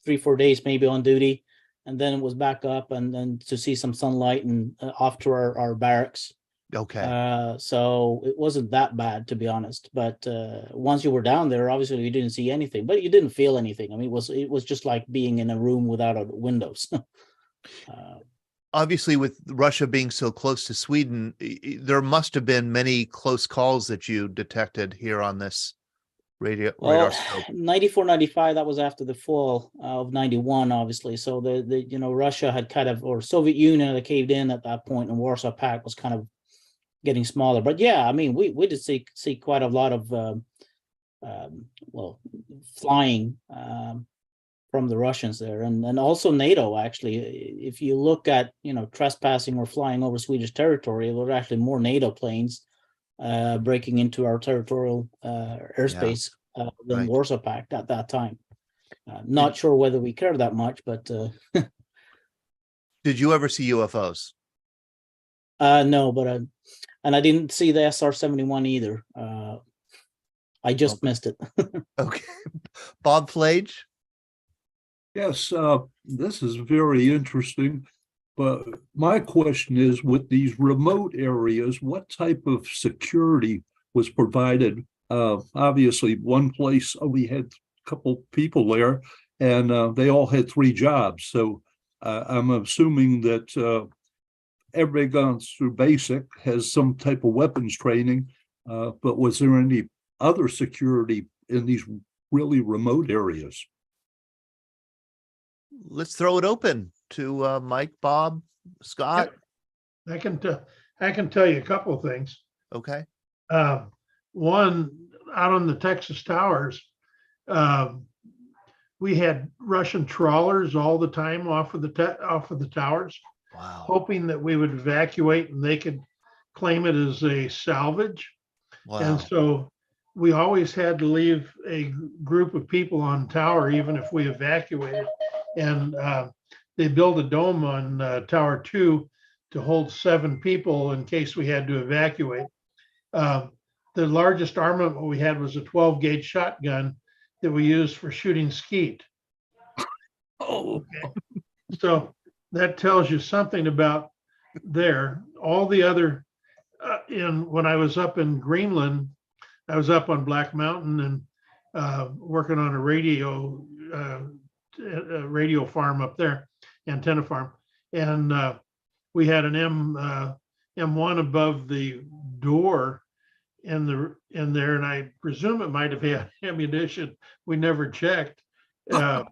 3-4 days maybe on duty, and then it was back up and then to see some sunlight and off to our barracks. Okay. So it wasn't that bad, to be honest. But once you were down there, obviously you didn't see anything, but you didn't feel anything. I mean, it was just like being in a room without windows. Obviously, with Russia being so close to Sweden, there must have been many close calls that you detected here on this radar scope. 94, 95, that was after the fall of 91, obviously. So the Russia had kind of, or Soviet Union had caved in at that point, and Warsaw Pact was kind of getting smaller. But yeah, I mean, we did see quite a lot of flying from the Russians there, and also NATO. Actually, if you look at trespassing or flying over Swedish territory, there were actually more NATO planes breaking into our territorial airspace than Warsaw Pact at that time. Not sure whether we cared that much, but did you ever see UFOs? No, but and I didn't see the SR-71 either. I just missed it. Okay, Bob Flage. Yes, this is very interesting. But my question is, with these remote areas, what type of security was provided? Obviously, one place we had a couple people there, and they all had 3 jobs. So I'm assuming that everybody gone through basic has some type of weapons training. But was there any other security in these really remote areas? Let's throw it open to Mike, Bob, Scott. I can tell you a couple of things. Okay. One, out on the Texas towers, we had Russian trawlers all the time off of the towers, hoping that we would evacuate and they could claim it as a salvage. Wow. And so we always had to leave a group of people on tower, even if we evacuated. And they built a dome on Tower 2 to hold 7 people in case we had to evacuate. The largest armament we had was a 12-gauge shotgun that we used for shooting skeet. Okay. So that tells you something about there. All the other, when I was up in Greenland, I was up on Black Mountain and working on a radio farm up there, antenna farm, and we had an M1 above the door in there, and I presume it might have had ammunition. We never checked, but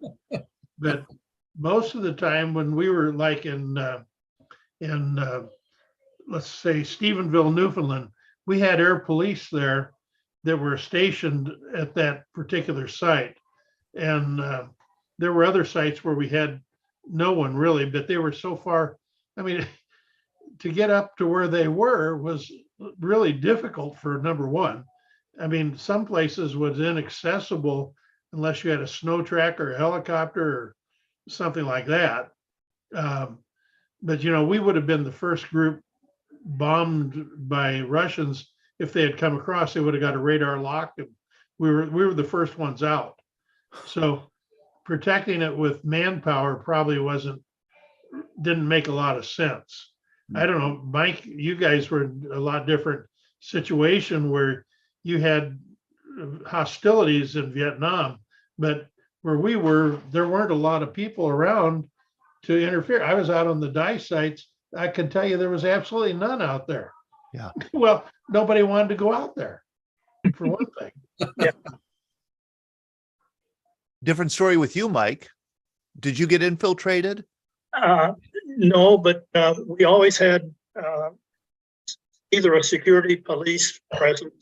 most of the time when we were like in let's say Stephenville, Newfoundland, we had air police there that were stationed at that particular site, and there were other sites where we had no one really, but they were so far. I mean, to get up to where they were was really difficult for number one. I mean, some places was inaccessible unless you had a snow track or a helicopter or something like that. But we would have been the first group bombed by Russians if they had come across. They would have got a radar lock, and we were the first ones out. So protecting it with manpower probably didn't make a lot of sense. I don't know, Mike, you guys were in a lot different situation where you had hostilities in Vietnam, but where we were, there weren't a lot of people around to interfere. I was out on the die sites. I can tell you there was absolutely none out there. Yeah. Well, nobody wanted to go out there, for one thing. Yeah. Different story with you, Mike. Did you get infiltrated? No, but we always had either a security police present,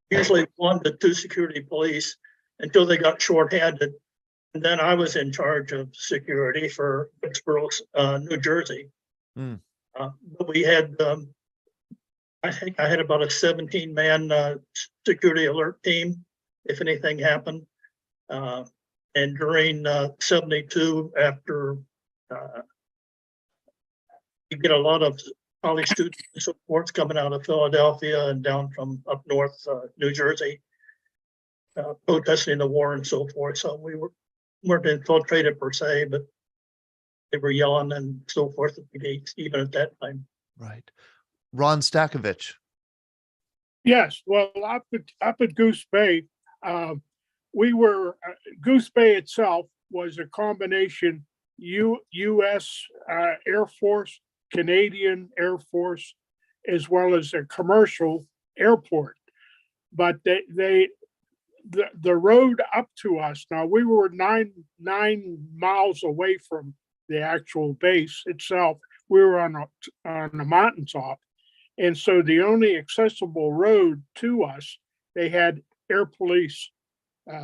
usually 1 to 2 security police, until they got shorthanded. And then I was in charge of security for Pittsburgh, New Jersey. But we had, I think I had about a 17-man security alert team if anything happened. And during 72, after you get a lot of college students and so forth coming out of Philadelphia and down from up north, New Jersey, protesting the war and so forth. So weren't infiltrated per se, but they were yelling and so forth at the gates, even at that time. Right. Ron Stakovich. Yes, well, up at Goose Bay, we were Goose Bay itself was a combination U.S. Air Force, Canadian Air Force, as well as a commercial airport. But the road up to us, now we were nine miles away from the actual base itself. We were on a mountaintop. And so the only accessible road to us, they had air police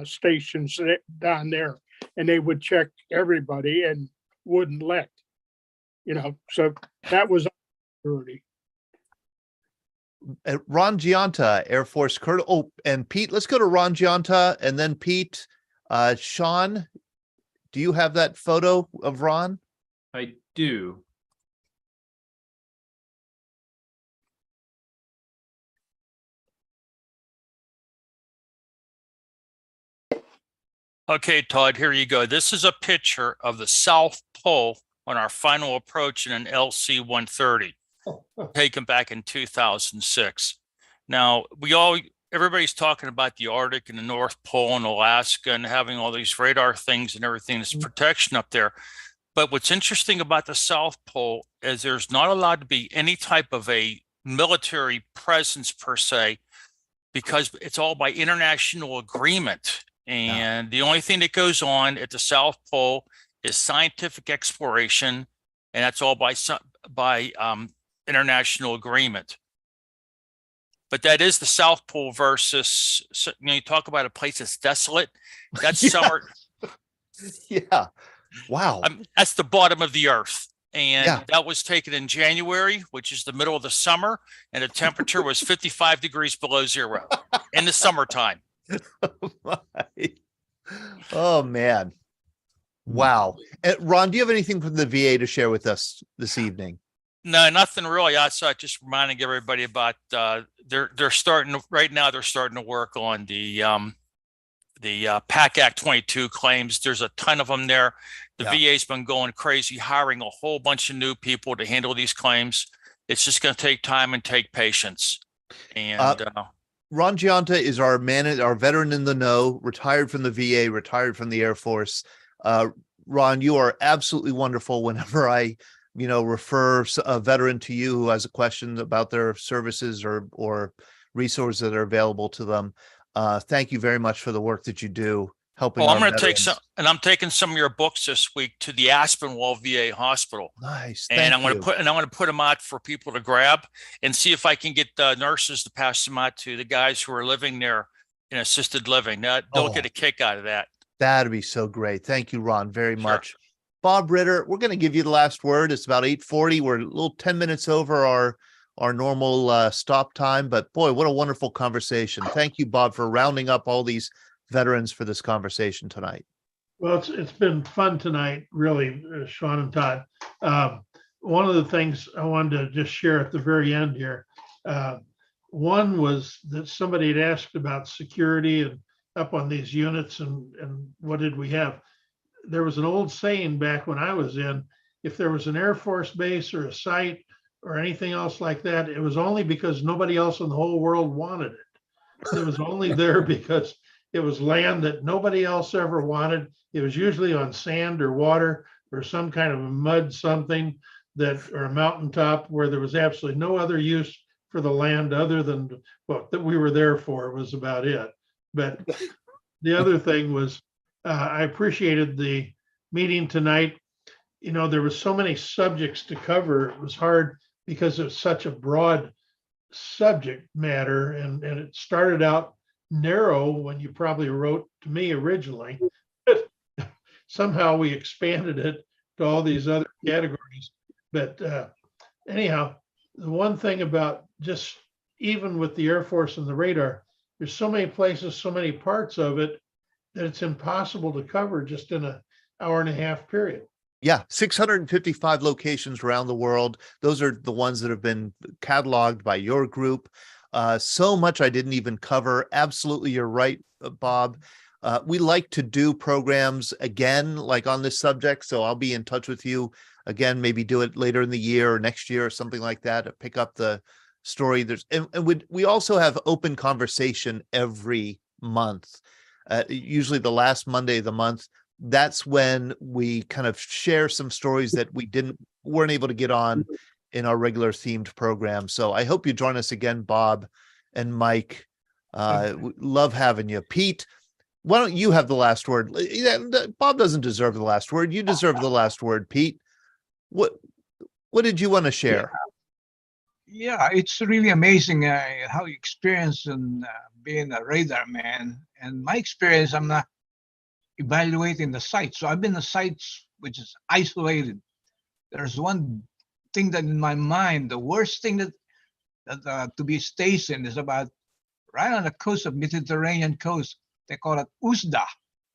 stations down there, and they would check everybody and wouldn't let, so that was security. Ron Gianta, Air Force Colonel. Oh, and Pete, let's go to Ron Gianta and then Pete. Sean, do you have that photo of Ron? I do. Okay, Todd, here you go. This is a picture of the South Pole on our final approach in an LC-130 taken back in 2006. Now, everybody's talking about the Arctic and the North Pole and Alaska and having all these radar things and everything, this protection up there. But what's interesting about the South Pole is there's not allowed to be any type of a military presence per se, because it's all by international agreement. And the only thing that goes on at the South Pole is scientific exploration, and that's all by international agreement. But that is the South Pole versus, you talk about a place that's desolate. That's summer. Yeah. Wow. That's the bottom of the earth. And that was taken in January, which is the middle of the summer, and the temperature was 55 degrees below zero in the summertime. Oh man. Wow. Ron, do you have anything from the VA to share with us this evening? No, nothing really outside, just reminding everybody about they're starting right now, they're starting to work on the PAC Act 22 claims. There's a ton of them there. The VA's been going crazy, hiring a whole bunch of new people to handle these claims. It's just going to take time and take patience. And Ron Gianta is our veteran in the know, retired from the VA, retired from the Air Force. Ron, you are absolutely wonderful. Whenever I, refer a veteran to you who has a question about their services or resources that are available to them. Thank you very much for the work that you do helping. I'm going to take some, and I'm taking some of your books this week to the Aspinwall VA Hospital. Nice. And I'm going to put them out for people to grab and see if I can get the nurses to pass them out to the guys who are living there in assisted living. They'll get a kick out of that. That'd be so great. Thank you, Ron, very much. Bob Ritter, we're going to give you the last word. It's about 8:40. We're a little 10 minutes over our normal stop time, but boy, what a wonderful conversation. Thank you, Bob, for rounding up all these veterans for this conversation tonight. Well, it's been fun tonight, really, Sean and Todd. One of the things I wanted to just share at the very end here, one was that somebody had asked about security and up on these units and what did we have? There was an old saying back when I was in, if there was an Air Force base or a site or anything else like that, it was only because nobody else in the whole world wanted it. It was only there because it was land that nobody else ever wanted. It was usually on sand or water or some kind of a mud something or a mountaintop where there was absolutely no other use for the land other than what that we were there for was about it. But the other thing was I appreciated the meeting tonight. There was so many subjects to cover. It was hard because it was such a broad subject matter, and it started out narrow when you probably wrote to me originally. Somehow we expanded it to all these other categories. But anyhow, the one thing about just even with the Air Force and the radar, there's so many places, so many parts of it that it's impossible to cover just in an hour and a half period. Yeah, 655 locations around the world. Those are the ones that have been cataloged by your group. So much I didn't even cover. Absolutely, you're right, Bob. We like to do programs again, like on this subject. So I'll be in touch with you again, maybe do it later in the year or next year or something like that to pick up the story. And we also have open conversation every month, usually the last Monday of the month. That's when we kind of share some stories that weren't able to get on in our regular themed program. So I hope you join us again, Bob and Mike. We love having you. Pete, why don't you have the last word? Yeah, Bob doesn't deserve the last word. You deserve the last word, Pete. What did you want to share? Yeah, it's really amazing how you experience and being a radar man. And my experience, I'm not evaluating the site. So I've been to sites which is isolated. There's one thing that in my mind, the worst thing that to be stationed is about right on the coast of Mediterranean coast. They call it USDA.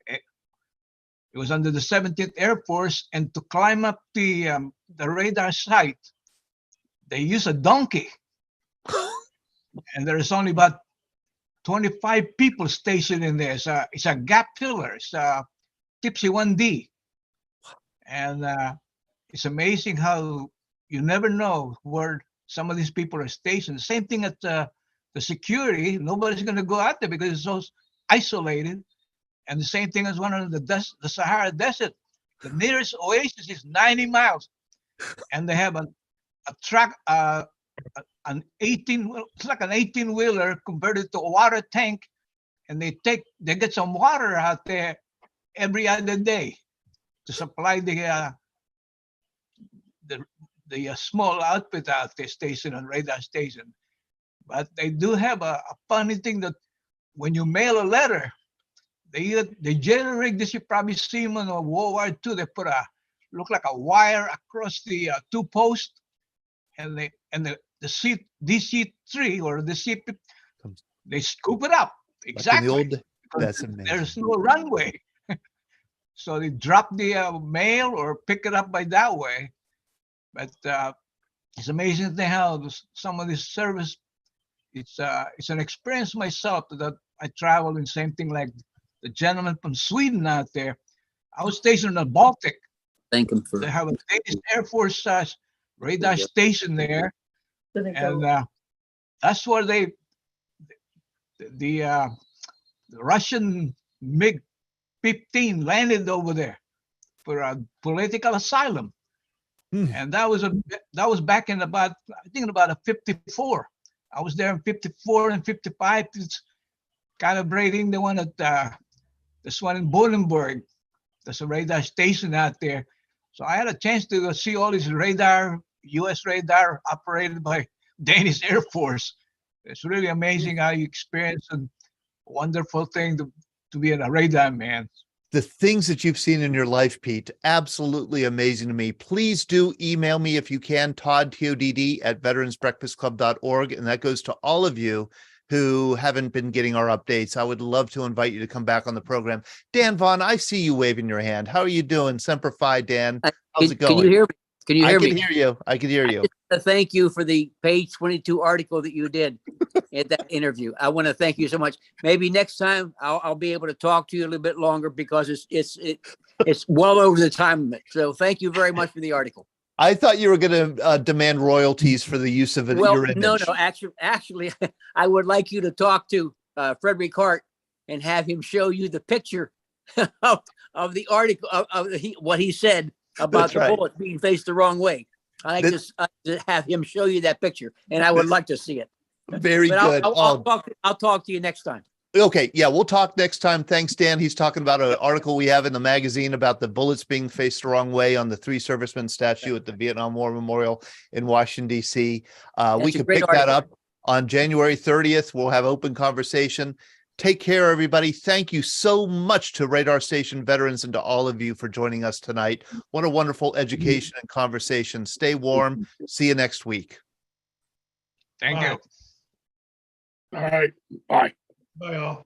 It was under the 17th Air Force, and to climb up the radar site, they use a donkey. And there's only about 25 people stationed in there. It's a gap filler. It's a Tipsy 1D. And it's amazing how you never know where some of these people are stationed. Same thing at the security. Nobody's going to go out there because it's so isolated. And the same thing as one of the Sahara Desert. The nearest oasis is 90 miles. And they have a track, an 18, it's like an 18-wheeler converted to a water tank. And they get some water out there every other day to supply the small outfit out there station and radar station. But they do have a funny thing that when you mail a letter, they generate this. You probably see them in World War II. They put look like a wire across the two posts, and the DC-3 or the CP, they scoop it up exactly. That's amazing. There's no runway. So they drop the mail or pick it up by that way. But it's amazing thing how some of this service, it's an experience myself that I travel in. Same thing like the gentleman from Sweden out there. I was stationed in the Baltic. Thank him for. They have a Danish Air Force radar station there, and that's where the Russian MiG-15 landed over there for a political asylum. And that was back in about, I think about a 54. I was there in 54 and 55. It's calibrating the one at this one in Bodenburg. There's a radar station out there. So I had a chance to see all this radar, US radar operated by Danish Air Force. It's really amazing how you experience a wonderful thing to be a radar man. The things that you've seen in your life, Pete, absolutely amazing to me. Please do email me if you can, Todd, TODD, at veteransbreakfastclub.org. And that goes to all of you who haven't been getting our updates. I would love to invite you to come back on the program. Dan Vaughn, I see you waving your hand. How are you doing? Semper Fi, Dan. How's it going? Can you hear me? Can you hear me? I can hear you. I can hear you. Thank you for the page 22 article that you did at that interview. I want to thank you so much. Maybe next time I'll be able to talk to you a little bit longer because it's well over the time limit. So thank you very much for the article. I thought you were going to demand royalties for the use of your image. No. Actually, I would like you to talk to Frederick Hart and have him show you the picture of the article of what he said about the bullets being faced the wrong way. I just have him show you that picture, and I would like to see it. Very good. I'll talk to you next time. Okay, yeah, we'll talk next time. Thanks, Dan. He's talking about an article we have in the magazine about the bullets being faced the wrong way on the 3 servicemen statue at the Vietnam War Memorial in Washington, D.C. We could pick that up on January 30th. We'll have open conversation. Take care, everybody. Thank you so much to Radar Station veterans and to all of you for joining us tonight. What a wonderful education and conversation. Stay warm. See you next week. Thank you. All right. Bye. Bye all.